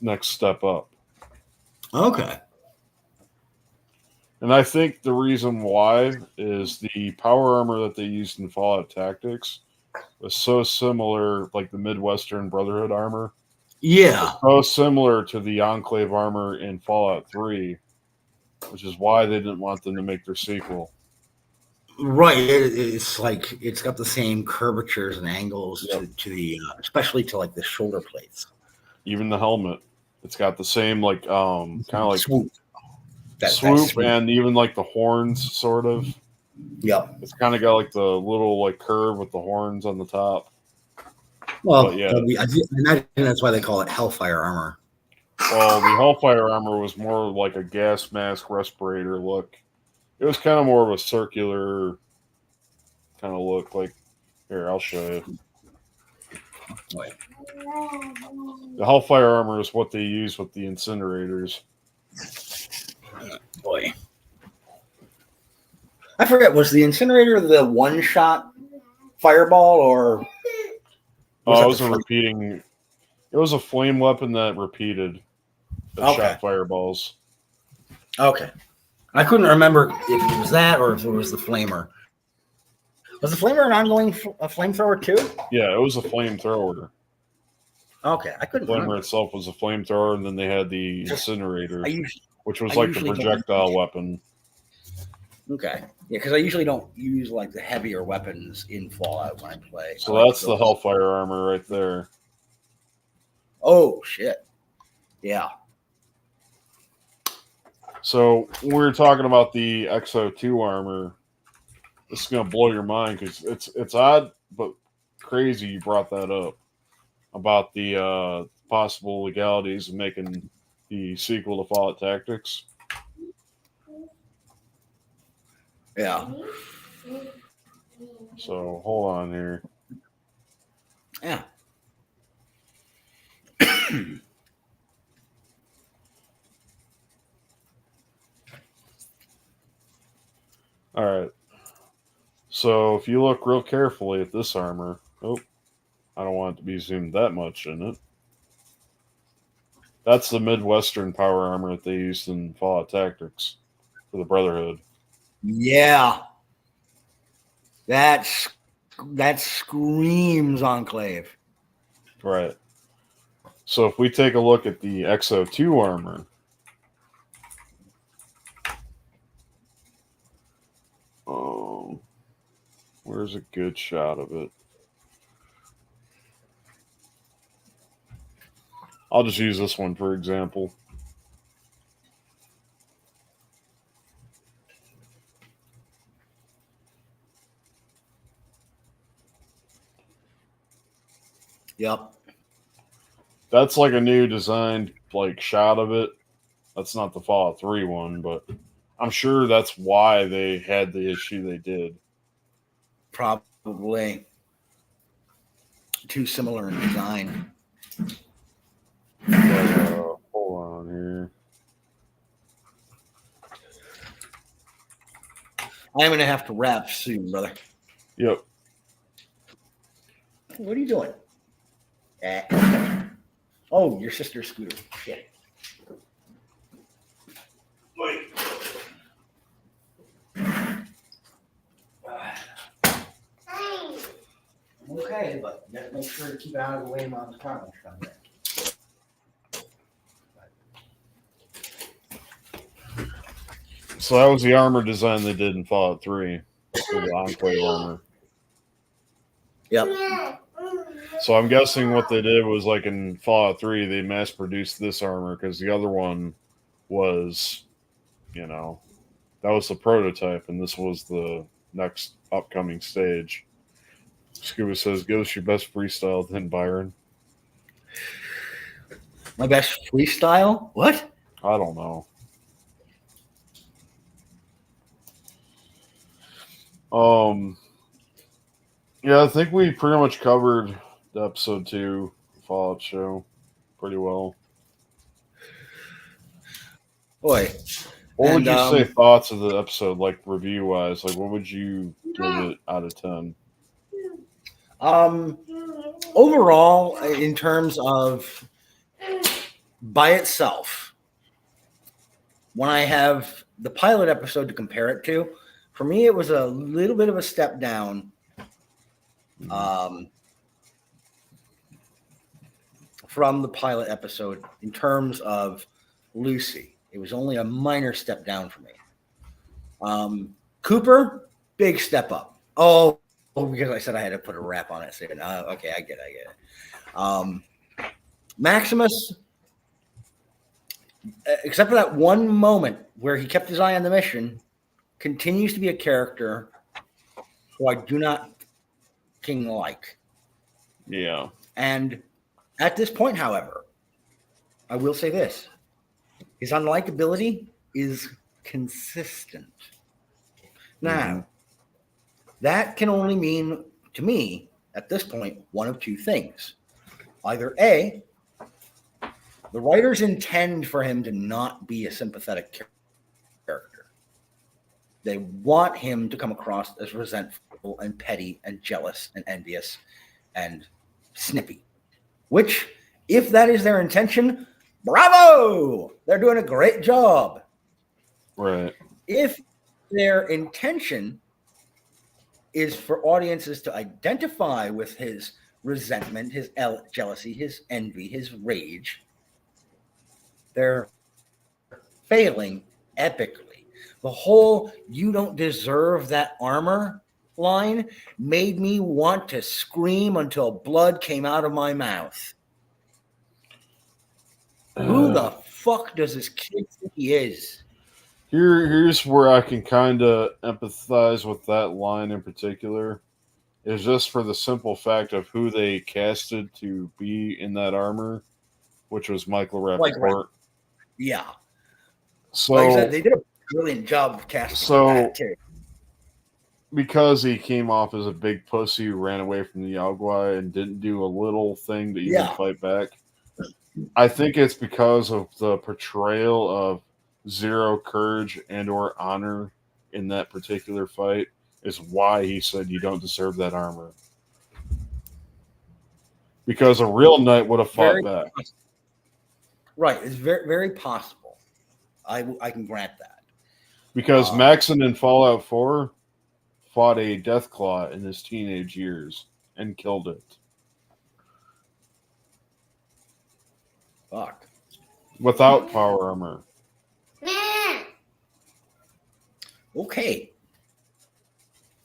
next step up. Okay. And I think the reason why is the power armor that they used in Fallout Tactics was so similar, like the Midwestern Brotherhood armor. Yeah. So similar to the Enclave armor in Fallout 3, which is why they didn't want them to make their sequel. Right. It's like it's got the same curvatures and angles to the, especially to like the shoulder plates. Even the helmet. It's got the same, like, kind of like swoop. Swoop, and even like the horns, sort of. Yep. It's kind of got like the little like curve with the horns on the top. Well, yeah, I think that's why they call it Hellfire armor. Well, the Hellfire armor was more like a gas mask respirator look. It was kind of more of a circular kind of look. Like, here, I'll show you. Wait. The Hellfire armor is what they use with the incinerators. Boy. I forget, was the incinerator the one-shot fireball, or... Oh, it was a repeating... It was a flame weapon that repeated. That shot fireballs. Okay. I couldn't remember if it was that or if it was the flamer. Was the flamer an ongoing flamethrower too? Yeah, it was a flamethrower. Okay, I couldn't The flamer remember. Itself was a flamethrower, and then they had the incinerator, which was like the projectile weapon. Okay. Yeah, because I usually don't use like the heavier weapons in Fallout when I play. So that's the Hellfire armor right there. Oh, shit. Yeah. So when we were talking about the XO2 armor, this is gonna blow your mind because it's odd but crazy you brought that up about the possible legalities of making the sequel to Fallout Tactics. Yeah. So hold on here. Yeah. All right. So if you look real carefully at this armor, oh, I don't want it to be zoomed that much in it. That's the Midwestern power armor that they used in Fallout Tactics for the Brotherhood. Yeah. That screams Enclave. Right. So if we take a look at the XO2 armor, where's a good shot of it? I'll just use this one for example. Yep. That's like a new designed like shot of it. That's not the Fallout 3 one, but I'm sure that's why they had the issue they did. Probably too similar in design. But, hold on here. I'm gonna have to wrap soon, brother. Yep. What are you doing? Oh, your sister's scooter. Shit. Wait. Okay, but you gotta make sure to keep it out of the way of Mom's car when she comes in. So that was the armor design they did in Fallout 3 for the Enclave armor. Yep. So I'm guessing what they did was like in Fallout 3, they mass produced this armor because the other one was, that was the prototype, and this was the next upcoming stage. Scuba says, "Give us your best freestyle, then Byron." My best freestyle? What? I don't know. Yeah, I think we pretty much covered the episode 2 Fallout show pretty well. Boy. What would you say thoughts of the episode, like review wise? Like, what would you give it out of 10? Overall, in terms of by itself, when I have the pilot episode to compare it to, for me, it was a little bit of a step down. From the pilot episode in terms of Lucy. It was only a minor step down for me. Cooper, big step up. Oh, because I said I had to put a wrap on it. So, okay, I get it. Maximus, except for that one moment where he kept his eye on the mission, continues to be a character who I do not like. Yeah. And at this point, however, I will say this. His unlikability is consistent. Now, that can only mean, to me, at this point, one of two things. Either A, the writers intend for him to not be a sympathetic character. They want him to come across as resentful and petty and jealous and envious and snippy. Which, if that is their intention, bravo! They're doing a great job. Right. If their intention is for audiences to identify with his resentment, his jealousy, his envy, his rage, they're failing epically. The whole "you don't deserve that armor" line made me want to scream until blood came out of my mouth. Who the fuck does this kid think he is? Here's where I can kind of empathize with that line in particular. Is just for the simple fact of who they casted to be in that armor, which was Michael Like, Rappaport. Yeah. So, like I said, they did a brilliant job of casting that too. Because he came off as a big pussy who ran away from the Yaogwai and didn't do a little thing to even fight back, I think it's because of the portrayal of zero courage and or honor in that particular fight is why he said you don't deserve that armor. Because a real knight would have fought back. Right, it's very, very possible. I can grant that. Because Maxon in Fallout 4 fought a Deathclaw in his teenage years and killed it. Fuck. Without power armor. Okay.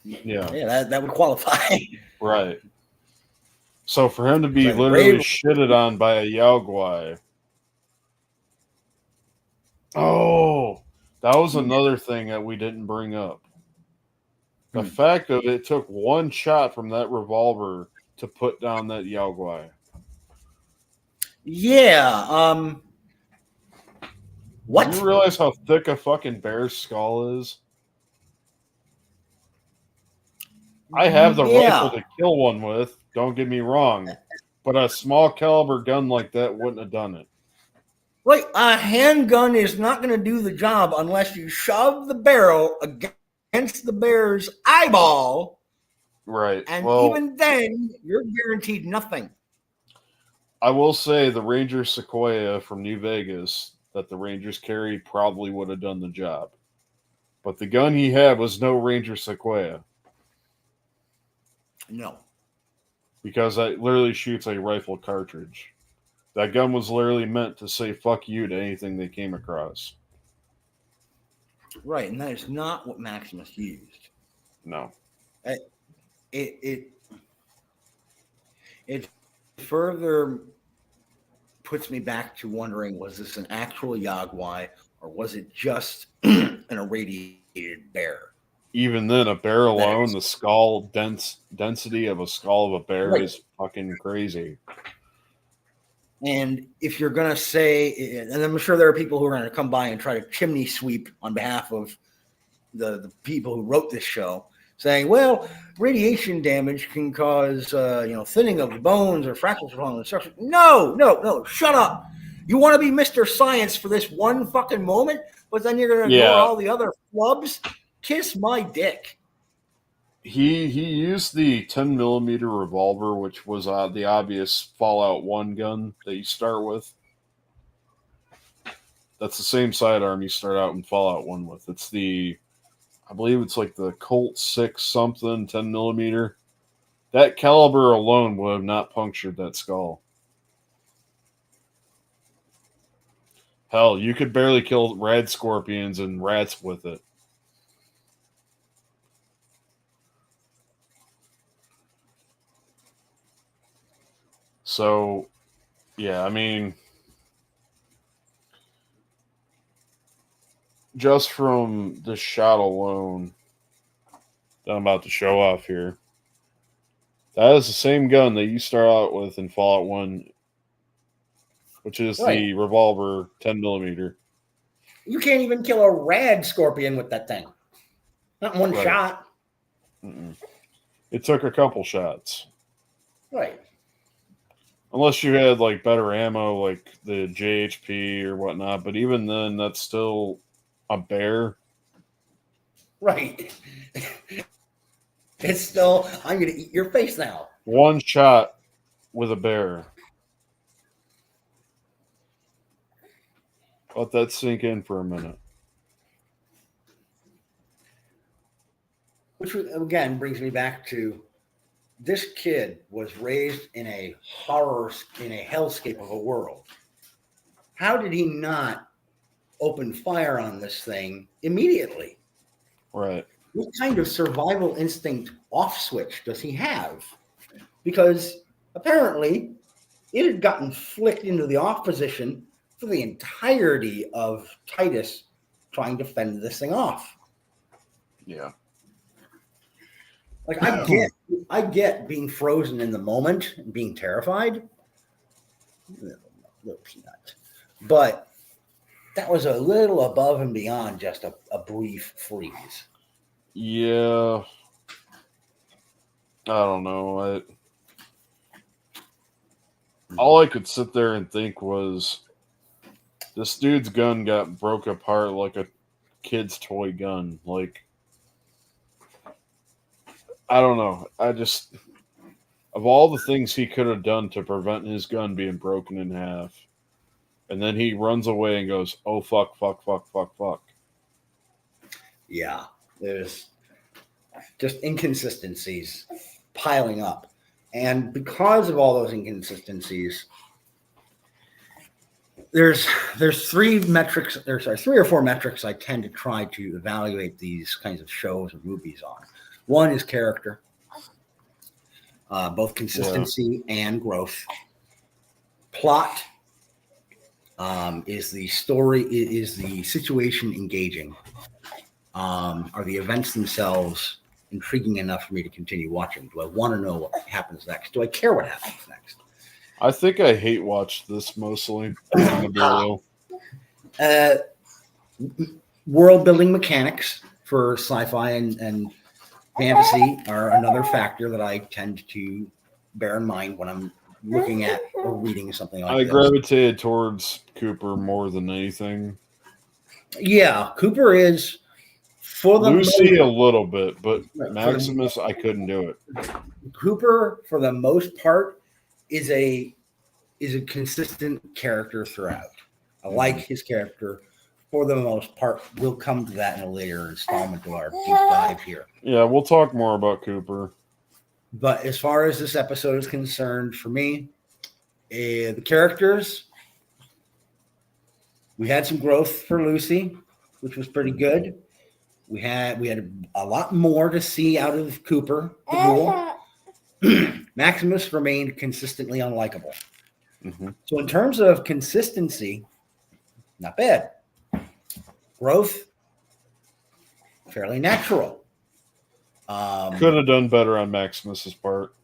Yeah. Yeah, that would qualify. Right. So for him to be literally shitted on by a Yaogwai. Oh, that was another thing that we didn't bring up. The fact that it took one shot from that revolver to put down that Yaogwai. Yeah. What? Do you realize how thick a fucking bear's skull is? I have the rifle to kill one with, don't get me wrong. But a small caliber gun like that wouldn't have done it. Right, a handgun is not going to do the job unless you shove the barrel against the bear's eyeball. Right. And even then, you're guaranteed nothing. I will say the Ranger Sequoia from New Vegas that the Rangers carried probably would have done the job. But the gun he had was no Ranger Sequoia. No. Because that literally shoots a rifle cartridge. That gun was literally meant to say fuck you to anything they came across. Right, and that is not what Maximus used. No. It further puts me back to wondering, was this an actual Yaogwai or was it just an irradiated bear? Even then, a bear alone, the skull density of a skull of a bear is fucking crazy. And if you're going to say, and I'm sure there are people who are going to come by and try to chimney sweep on behalf of the people who wrote this show, saying, well, radiation damage can cause, thinning of the bones or fractures along the structure. No, shut up. You want to be Mr. Science for this one fucking moment, but then you're going to ignore all the other flubs? Kiss my dick. He used the 10mm revolver, which was the obvious Fallout 1 gun that you start with. That's the same sidearm you start out in Fallout 1 with. It's I believe it's like the Colt 6 something 10mm. That caliber alone would have not punctured that skull. Hell, you could barely kill rad scorpions and rats with it. So, yeah, I mean, just from the shot alone that I'm about to show off here, that is the same gun that you start out with in Fallout 1, which is the revolver 10mm. You can't even kill a rad scorpion with that thing. Not one shot. Mm-mm. It took a couple shots. Right. Unless you had like better ammo, like the JHP or whatnot, but even then, that's still a bear. Right. It's still, I'm going to eat your face now. One shot with a bear. Let that sink in for a minute. Which again brings me back to, this kid was raised in a hellscape of a world. How did he not open fire on this thing immediately? Right. What kind of survival instinct off switch does he have? Because apparently it had gotten flicked into the off position for the entirety of Titus trying to fend this thing off. Yeah. Like I get being frozen in the moment and being terrified. Little peanut. But that was a little above and beyond just a brief freeze. Yeah. I don't know. All I could sit there and think was this dude's gun got broke apart like a kid's toy gun. Like, I don't know. Of all the things he could have done to prevent his gun being broken in half, and then he runs away and goes, oh, fuck, fuck, fuck, fuck, fuck. Yeah, there's just inconsistencies piling up. And because of all those inconsistencies, there's three or four metrics I tend to try to evaluate these kinds of shows or movies on. One is character, both consistency and growth. Plot is the story, is the situation engaging. Are the events themselves intriguing enough for me to continue watching? Do I want to know what happens next? Do I care what happens next? I think I hate watch this mostly. I'm gonna be real. World building mechanics for sci-fi and fantasy are another factor that I tend to bear in mind when I'm looking at or reading something like I this. gravitated towards Cooper more than anything. Yeah, Cooper is for the Lucy a little bit, but Right, Maximus, I couldn't do it. Cooper, for the most part, is a consistent character throughout. I like his character for the most part. We'll come to that in a later installment of our deep dive here. Yeah, we'll talk more about Cooper. But as far as this episode is concerned, for me, the characters, we had some growth for Lucy, which was pretty good. We had a lot more to see out of Cooper, the ghoul. Maximus remained consistently unlikable. Mm-hmm. So in terms of consistency, not bad. Growth, fairly natural. Could have done better on Maximus's part.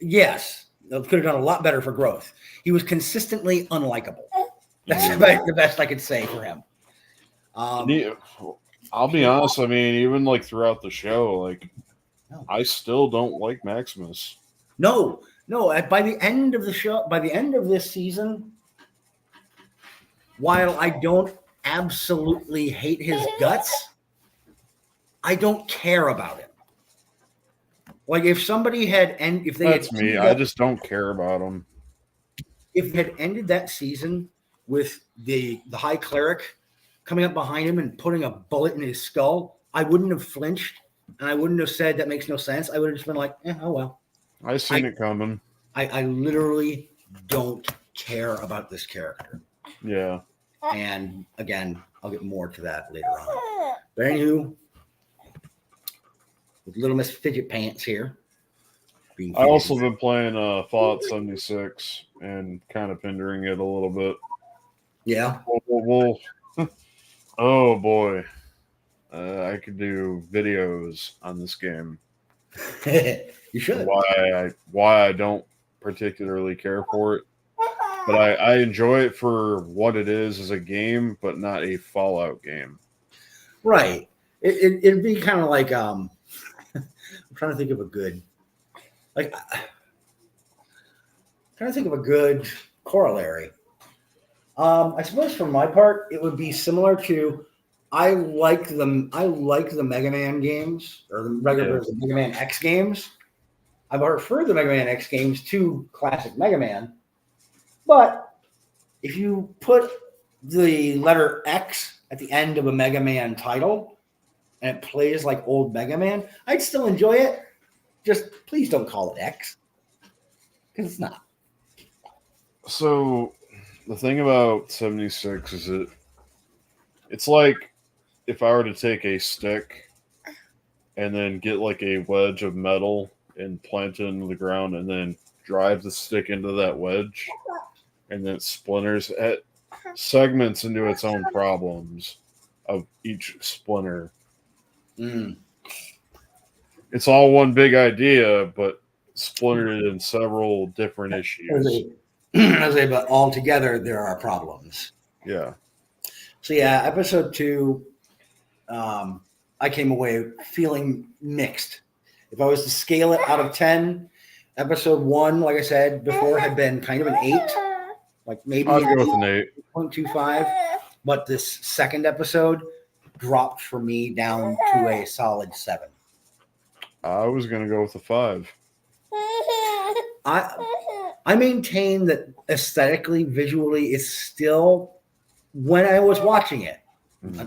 Yes, could have done a lot better for growth. He was consistently unlikable. That's the best I could say for him. I'll be honest. I mean, even like throughout the show, like I still don't like Maximus. No. By the end of the show, by the end of this season, while I don't absolutely hate his guts, I don't care about him. Like if somebody had That's me. I just don't care about him. If they had ended that season with the High Cleric coming up behind him and putting a bullet in his skull, I wouldn't have flinched and I wouldn't have said that makes no sense. I would have just been like, oh well. I seen it coming. I literally don't care about this character. Yeah. And again, I'll get more to that later on. But anywho, with Little Miss Fidget Pants here. I also been playing Fallout 76 and kind of hindering it a little bit. Yeah. Oh boy. I could do videos on this game. You should. Why I don't particularly care for it. But I enjoy it for what it is as a game, but not a Fallout game. Right. It'd be kind of like I'm trying to think of a good corollary. I suppose for my part, it would be similar to I like the Mega Man games or the Mega Man X games. I prefer the Mega Man X games to classic Mega Man. But if you put the letter X at the end of a Mega Man title and it plays like old Mega Man, I'd still enjoy it. Just please don't call it X. Because it's not. So the thing about 76 is it's like if I were to take a stick and then get like a wedge of metal and plant it into the ground and then drive the stick into that wedge and then it splinters. segments into its own problems of each splinter. Mm. It's all one big idea, but splintered in several different issues. But all together, there are problems. Yeah. So yeah, episode 2, I came away feeling mixed. If I was to scale it out of 10, episode 1, like I said before, had been kind of an 8, like maybe I'd an go with an 8. 8.25. But this second episode dropped for me down to a solid 7. I was going to go with a 5. I maintain that aesthetically, visually, it's still, when I was watching it,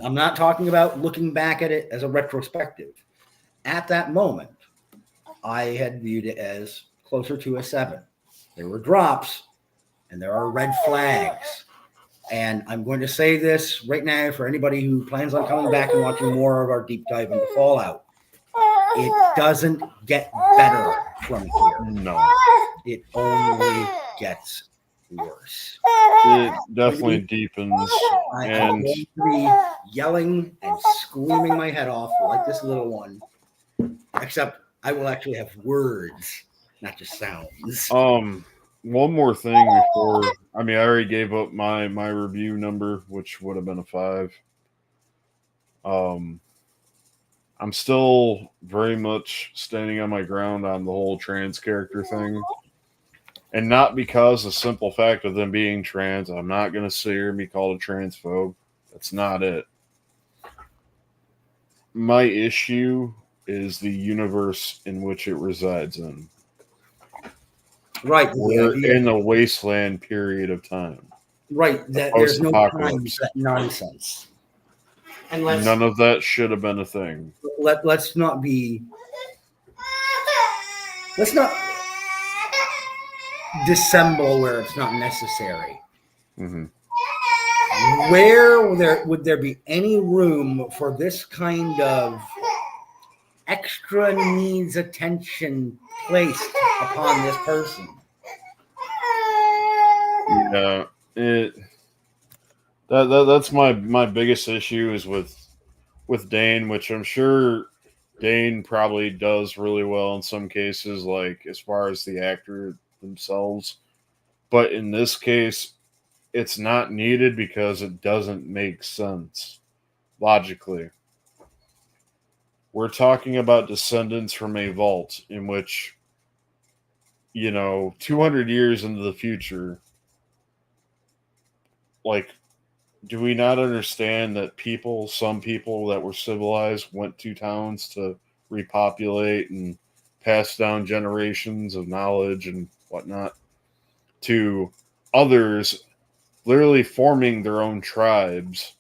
I'm not talking about looking back at it as a retrospective. At that moment, I had viewed it as closer to a 7. There were drops and there are red flags. And I'm going to say this right now for anybody who plans on coming back and watching more of our deep dive into Fallout. It doesn't get better from here. No. It only gets worse. It definitely deepens. I'm going to be yelling and screaming my head off like this little one. Except I will actually have words, not just sounds. One more thing before, I already gave up my review number, which would have been a 5. I'm still very much standing on my ground on the whole trans character thing. And not because the simple fact of them being trans. I'm not going to sit here and be called a transphobe. That's not it. My issue is the universe in which it resides in. Right. We're in a wasteland period of time. Right. There's no time for that nonsense. And none of that should have been a thing. Let's not dissemble where it's not necessary. Mm-hmm. Where would there be any room for this kind of extra needs attention placed upon this person? Yeah, that's my biggest issue is with Dane, which I'm sure Dane probably does really well in some cases, like as far as the actor themselves. But in this case, it's not needed because it doesn't make sense logically. We're talking about descendants from a vault in which, 200 years into the future, like, do we not understand that some people that were civilized went to towns to repopulate and pass down generations of knowledge and whatnot to others literally forming their own tribes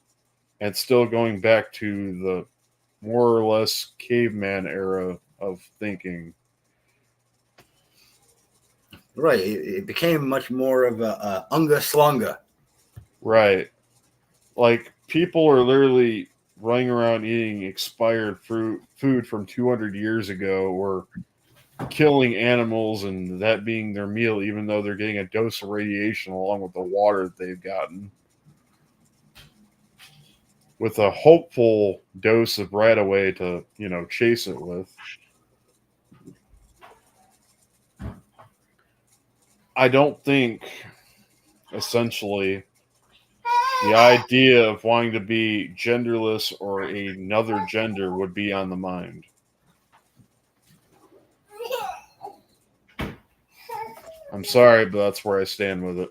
and still going back to the more or less caveman era of thinking. Right. It became much more of a unga slunga. Right. Like, people are literally running around eating expired food from 200 years ago or killing animals and that being their meal, even though they're getting a dose of radiation along with the water that they've gotten. With a hopeful dose of right-away to, chase it with. I don't think, essentially, the idea of wanting to be genderless or another gender would be on the mind. I'm sorry, but that's where I stand with it.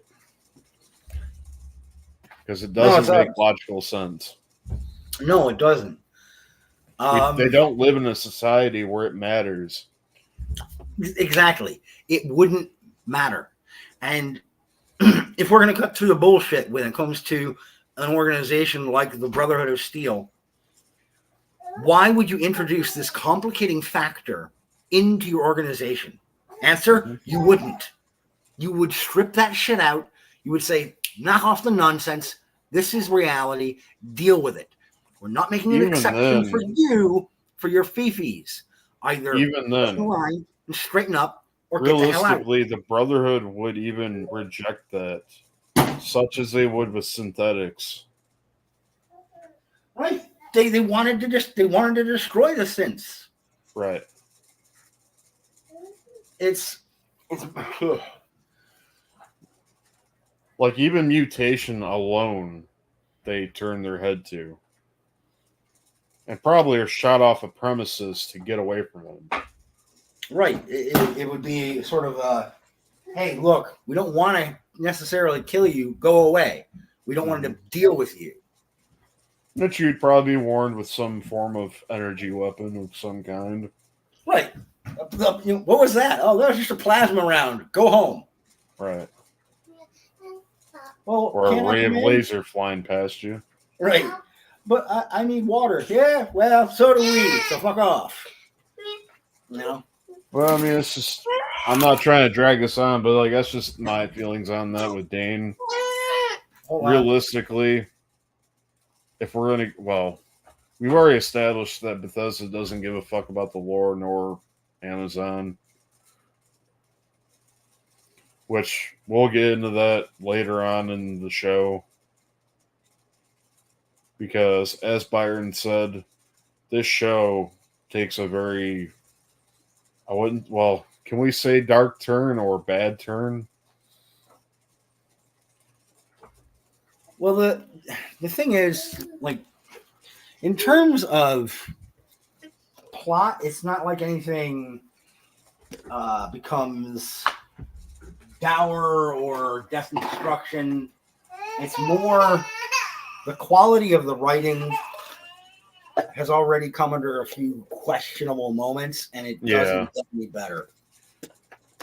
Because it doesn't make logical sense. No, it doesn't. They don't live in a society where it matters. Exactly. It wouldn't matter. And if we're going to cut through the bullshit when it comes to an organization like the Brotherhood of Steel, why would you introduce this complicating factor into your organization? Answer, you wouldn't. You would strip that shit out. You would say, knock off the nonsense. This is reality. Deal with it. We're not making an exception for you, for your fifis. Either even then, line and straighten up or get the hell out. Realistically, the Brotherhood would even reject that. such as they would with synthetics. Right? They wanted to destroy the synths. Right. It's like even mutation alone, they turn their head to, and probably are shot off of premises to get away from them. Right. It would be sort of a, hey, look, we don't want to necessarily kill you. Go away. We don't want to deal with you. That you'd probably be warned with some form of energy weapon of some kind. Right. What was that? Oh, that was just a plasma round. Go home. Right. Well, or a ray of laser flying past you. Right. But I need water. Yeah, well, so do we. So fuck off. You know? Well, I mean, it's just, I'm not trying to drag this on, but like that's just my feelings on that with Dane. Realistically, if we're gonna, well, we've already established that Bethesda doesn't give a fuck about the lore nor Amazon, which we'll get into that later on in the show. Because, as Byron said, this show takes a very, can we say dark turn or bad turn? Well, the thing is, like, in terms of plot, it's not like anything becomes dour or death and destruction. It's more the quality of the writing has already come under a few questionable moments, and it doesn't get any better.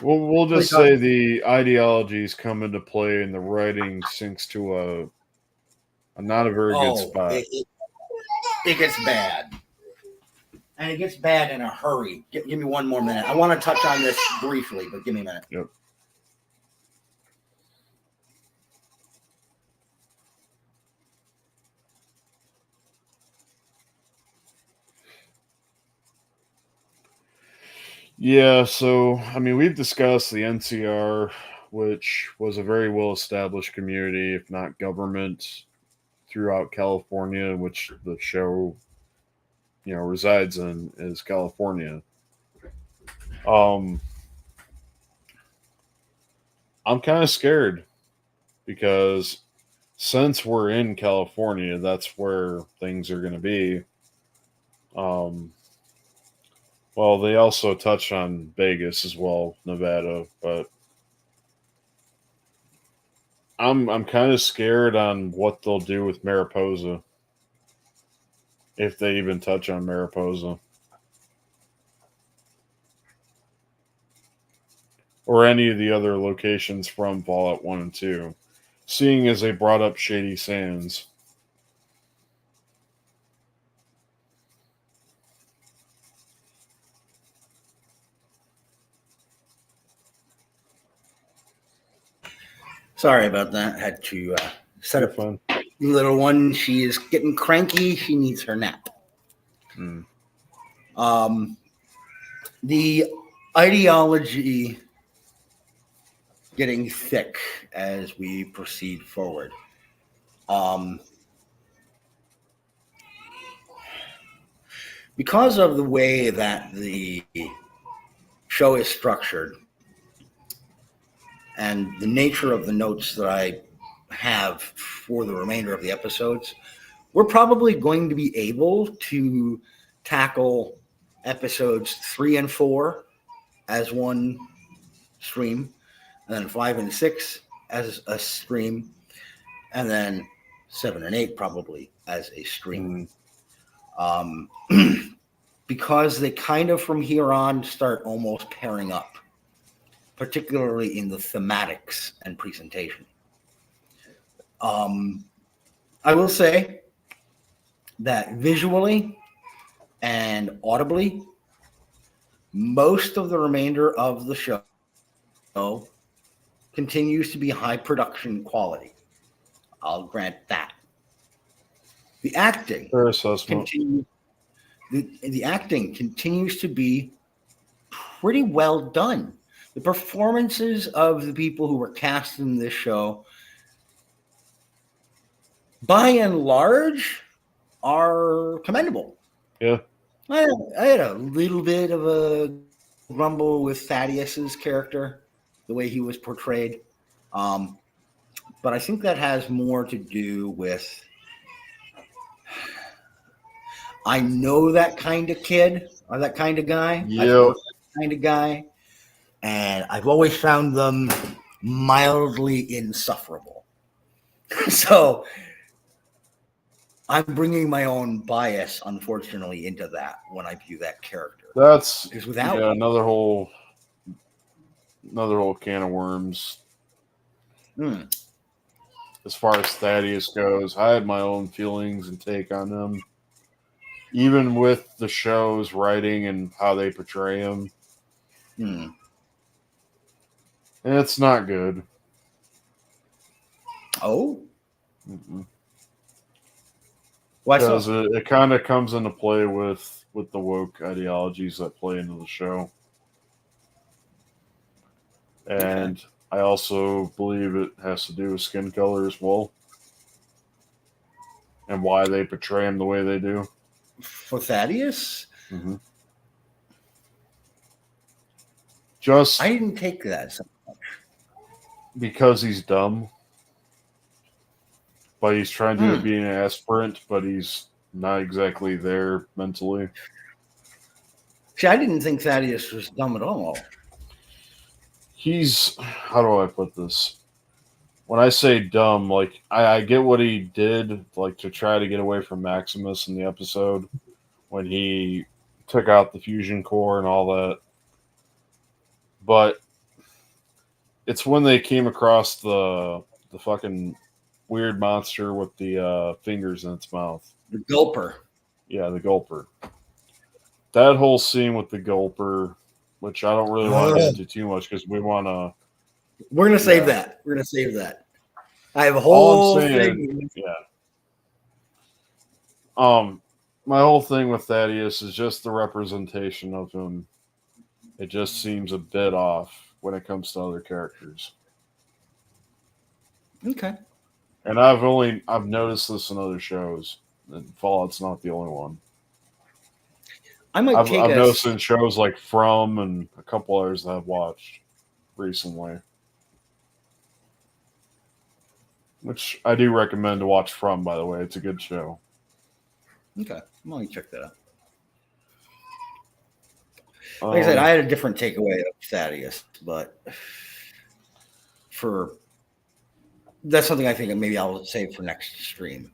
We'll just say the ideologies come into play, and the writing sinks to a not a very good spot. It gets bad. And it gets bad in a hurry. Give me one more minute. I want to touch on this briefly, but give me a minute. Yep. Yeah, so, I mean, we've discussed the NCR, which was a very well-established community, if not government, throughout California, which the show, resides in, is California. I'm kind of scared because since we're in California, that's where things are going to be. Well, they also touch on Vegas as well, Nevada, but I'm kind of scared on what they'll do with Mariposa, if they even touch on Mariposa. Or any of the other locations from Fallout 1 and 2, seeing as they brought up Shady Sands. Sorry about that. Had to set up the little one. She is getting cranky. She needs her nap. The ideology getting thick as we proceed forward. Because of the way that the show is structured and the nature of the notes that I have for the remainder of the episodes, we're probably going to be able to tackle episodes 3 and 4 as one stream, and then 5 and 6 as a stream, and then 7 and 8 probably as a stream. Because they kind of from here on start almost pairing up, particularly in the thematics and presentation. I will say that visually and audibly, most of the remainder of the show continues to be high production quality. I'll grant that. The acting the acting continues to be pretty well done. The performances of the people who were cast in this show by and large, are commendable. Yeah. I had a little bit of a grumble with Thaddeus's character, the way he was portrayed. But I think that has more to do with I know that kind of kid or that kind of guy. I've Yeah. worked with that kind of guy, and I've always found them mildly insufferable. So I'm bringing my own bias, unfortunately, into that when I view that character. That's Because without another whole can of worms. As far as Thaddeus goes, I had my own feelings and take on him. Even with the show's writing and how they portray him. And it's not good. Oh? Mm-mm. Why Because so? it kind of comes into play with the woke ideologies that play into the show. And Okay. I also believe it has to do with skin color as well. And why they portray him the way they do. For Thaddeus? Mm-hmm. Just I didn't take that so much. because he's dumb. But he's trying to be an aspirant, but he's not exactly there mentally. See, I didn't think Thaddeus was dumb at all. He's, how do I put this? When I say dumb, like I get what he did, like to try to get away from Maximus in the episode when he took out the fusion core and all that. But it's when they came across the fucking weird monster with the fingers in its mouth. The Gulper. Yeah, the Gulper. That whole scene with the Gulper, which I don't really want to get into too much because we want to. We're gonna save that. We're gonna save that. I have a All whole I'm saying, thing. yeah. My whole thing with Thaddeus is just the representation of him. It just seems a bit off when it comes to other characters. Okay. And I've noticed this in other shows. And Fallout's not the only one. I might take I've noticed us. in shows like From and a couple others that I've watched recently. Which I do recommend to watch From, by the way. It's a good show. Okay. I'm gonna check that out. Like I said, I had a different takeaway of Thaddeus, but that's something I think maybe I'll save for next stream.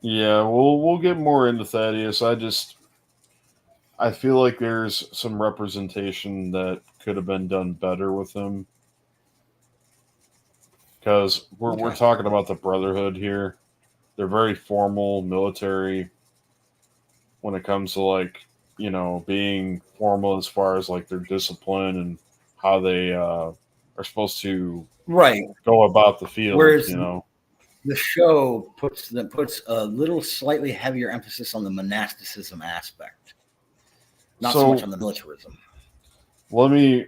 Yeah, we'll get more into Thaddeus. I feel like there's some representation that could have been done better with him. Because we're talking about the Brotherhood here. They're very formal, military when it comes to being formal as far as like their discipline and how they are supposed to go about the field. Whereas the show puts a little slightly heavier emphasis on the monasticism aspect, not so much on the militarism. Okay.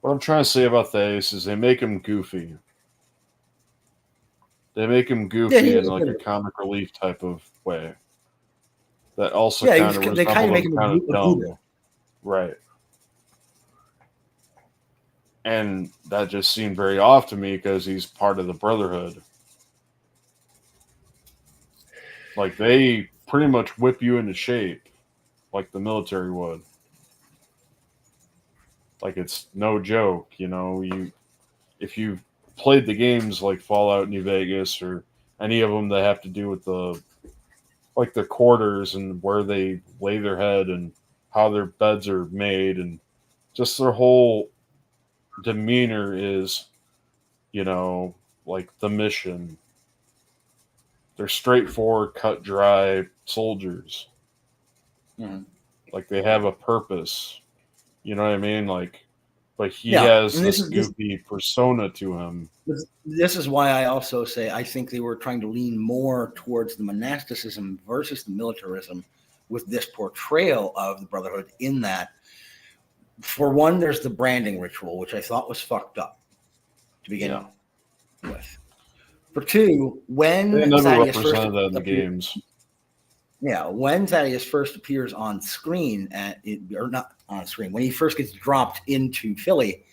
What I'm trying to say about Thaddeus is they make him goofy. They make him goofy in like a comic relief type of way. That also they kind of make him kind of dumb. Buddha. Right. And that just seemed very off to me because he's part of the Brotherhood. Like they pretty much whip you into shape like the military would. Like it's no joke, if you've played the games like Fallout New Vegas or any of them that have to do with the quarters and where they lay their head and how their beds are made and just their whole demeanor is, like the mission. They're straightforward, cut dry soldiers. Mm-hmm. Like they have a purpose. You know what I mean? But he has this goofy persona to him. This is why I also say I think they were trying to lean more towards the monasticism versus the militarism with this portrayal of the Brotherhood in that, for one, there's the branding ritual, which I thought was fucked up to begin with. with. For two, when They never Thaddeus represented that in the appears, games. yeah, when Thaddeus first appears on screen, or not on screen, when he first gets dropped into Philly,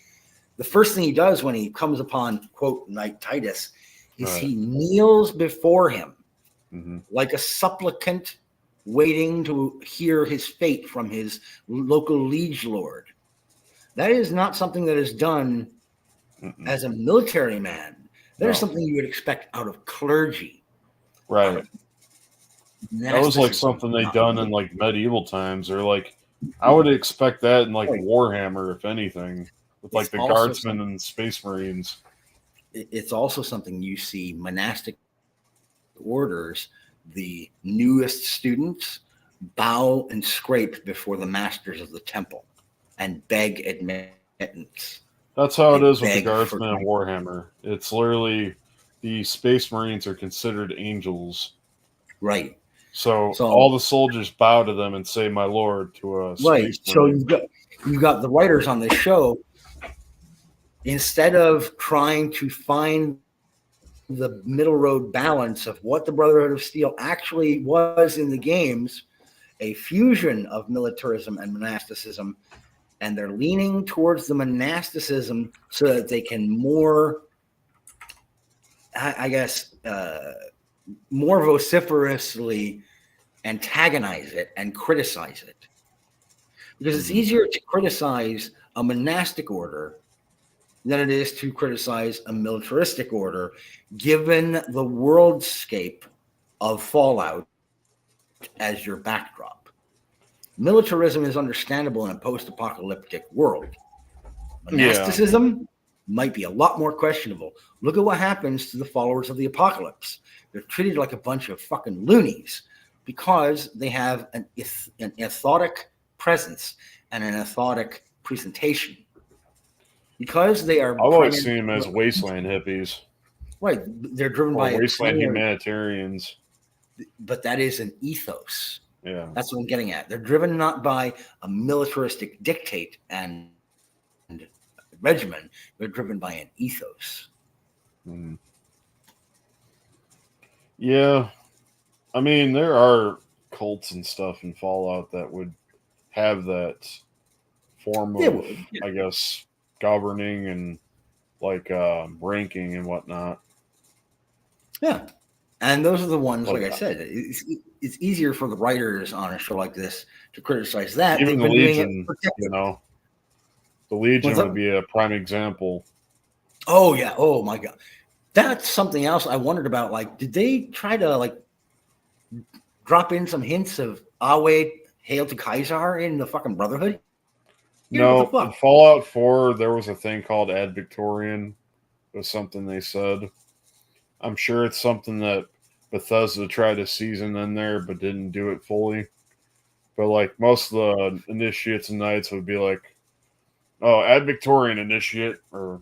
the first thing he does when he comes upon, quote, Knight Titus, is he kneels before him like a supplicant waiting to hear his fate from his local liege lord. That is not something that is done as a military man. That is something you would expect out of clergy. Right. That was like something they done in like medieval times, or like I would expect that in like Warhammer, if anything, with like the guardsmen and space marines. It's also something you see monastic orders, the newest students bow and scrape before the masters of the temple and beg admittance. That's how it is with the guardsmen in Warhammer. It's literally the space marines are considered angels. Right. So all the soldiers bow to them and say, "My lord," to a space marine. So you've got the writers on this show, instead of trying to find the middle road balance of what the Brotherhood of Steel actually was in the games, a fusion of militarism and monasticism, and they're leaning towards the monasticism so that they can more, I guess, more vociferously antagonize it and criticize it. Because it's easier to criticize a monastic order than it is to criticize a militaristic order, given the worldscape of Fallout as your backdrop. Militarism is understandable in a post-apocalyptic world. Monasticism might be a lot more questionable. Look at what happens to the followers of the apocalypse. They're treated like a bunch of fucking loonies because they have an ethotic presence and an ethotic presentation. Because they are... I've always seen them as wasteland hippies. Right. They're driven by wasteland humanitarians. But that is an ethos. Yeah. That's what I'm getting at. They're driven not by a militaristic dictate and regimen. They're driven by an ethos. Yeah. I mean, there are cults and stuff in Fallout that would have that form of, I guess, governing and like ranking and whatnot. Yeah. And those are the ones, like I said, it's easier for the writers on a show like this to criticize that. Even the Legion, the Legion would be a prime example. Oh, yeah. Oh, my God. That's something else I wondered about. Like, did they try to, like, drop in some hints of Awe, Hail to Caesar in the fucking Brotherhood? No, in Fallout 4, there was a thing called Ad Victorian. It was something they said. I'm sure it's something that Bethesda tried to season in there, but didn't do it fully. But like most of the initiates and knights would be like, "Oh, Ad Victorian initiate," or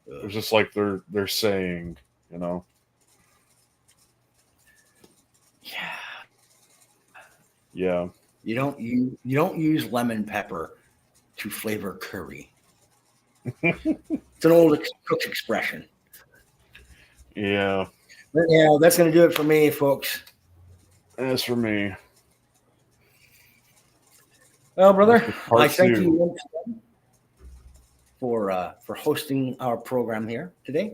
it's just like they're saying, Yeah. Yeah. You don't use lemon pepper to flavor curry. It's an old cook's expression. Yeah. But yeah, that's going to do it for me, folks. That's for me. Well, brother, I thank you once again for hosting our program here today.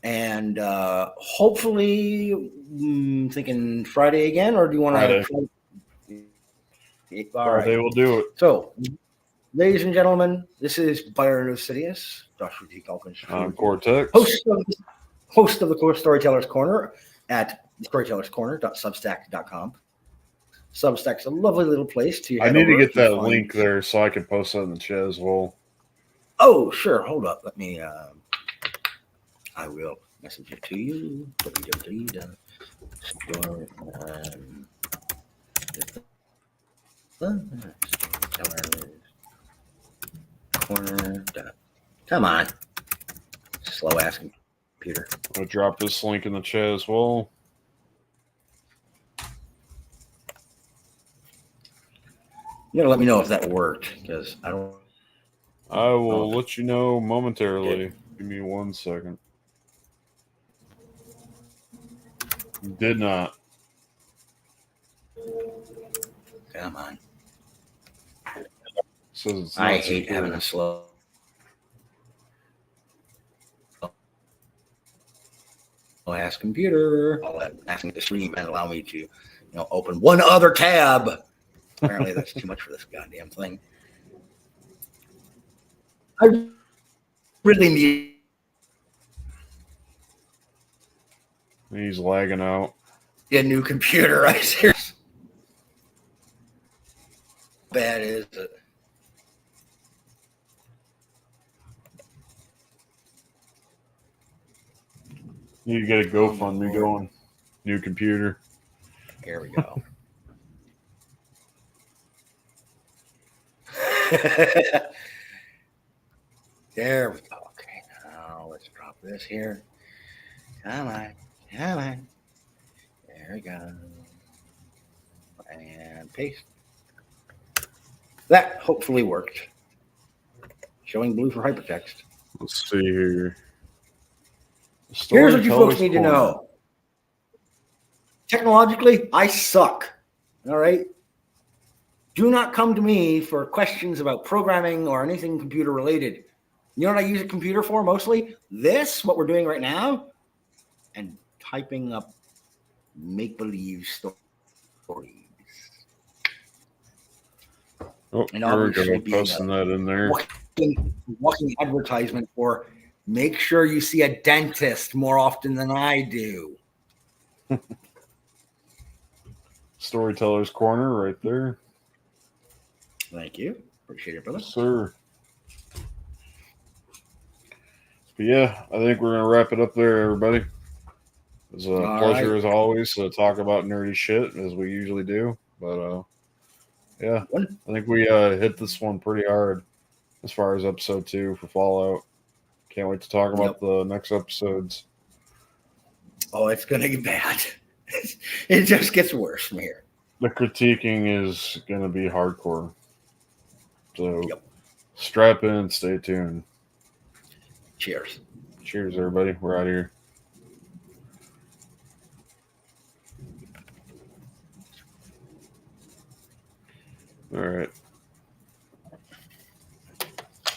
And hopefully, thinking Friday again, or do you want to? Friday will do it. So, ladies and gentlemen, this is ByronOfSidius, Joshua T. Calkins. I'm Cortex. Host of the Storyteller's Corner at storytellerscorner.substack.com. Substack's a lovely little place to head I need to get that find... link there so I can post that in the chat as well. Oh, sure. Hold up. Let me, I will message it to you. Corner. Come on. Slow ass computer. I'll drop this link in the chat as well. You gotta let me know if that worked, because I don't. I will let you know momentarily. Give me 1 second. Did not. Come on. Says it's I not hate secure. having a slow ass computer. I'll asking it to stream and allow me to, open one other tab. Apparently, that's too much for this goddamn thing. I really need. He's lagging out. A new computer. I seriously. Bad is it? You need to get a GoFundMe going. New computer. Here we go. There we go. Okay, now let's drop this here. Come on. There we go. And paste. That hopefully worked. Showing blue for hypertext. Let's see here. Here's what you folks need to know. Technologically, I suck. All right? Do not come to me for questions about programming or anything computer related. You know what I use a computer for mostly? This, what we're doing right now, and typing up make-believe stories. Oh, And there we obviously go. Posting that in there. Walking advertisement for make sure you see a dentist more often than I do. Storyteller's Corner right there. Thank you. Appreciate it, brother. Yes, sir. But yeah, I think we're going to wrap it up there, everybody. It's a pleasure as always to talk about nerdy shit as we usually do. But yeah, I think we hit this one pretty hard as far as episode 2 for Fallout. Can't wait to talk about the next episodes. Oh, it's going to get bad. It just gets worse from here. The critiquing is going to be hardcore. So strap in, stay tuned. Cheers. Cheers, everybody. We're out of here. All right.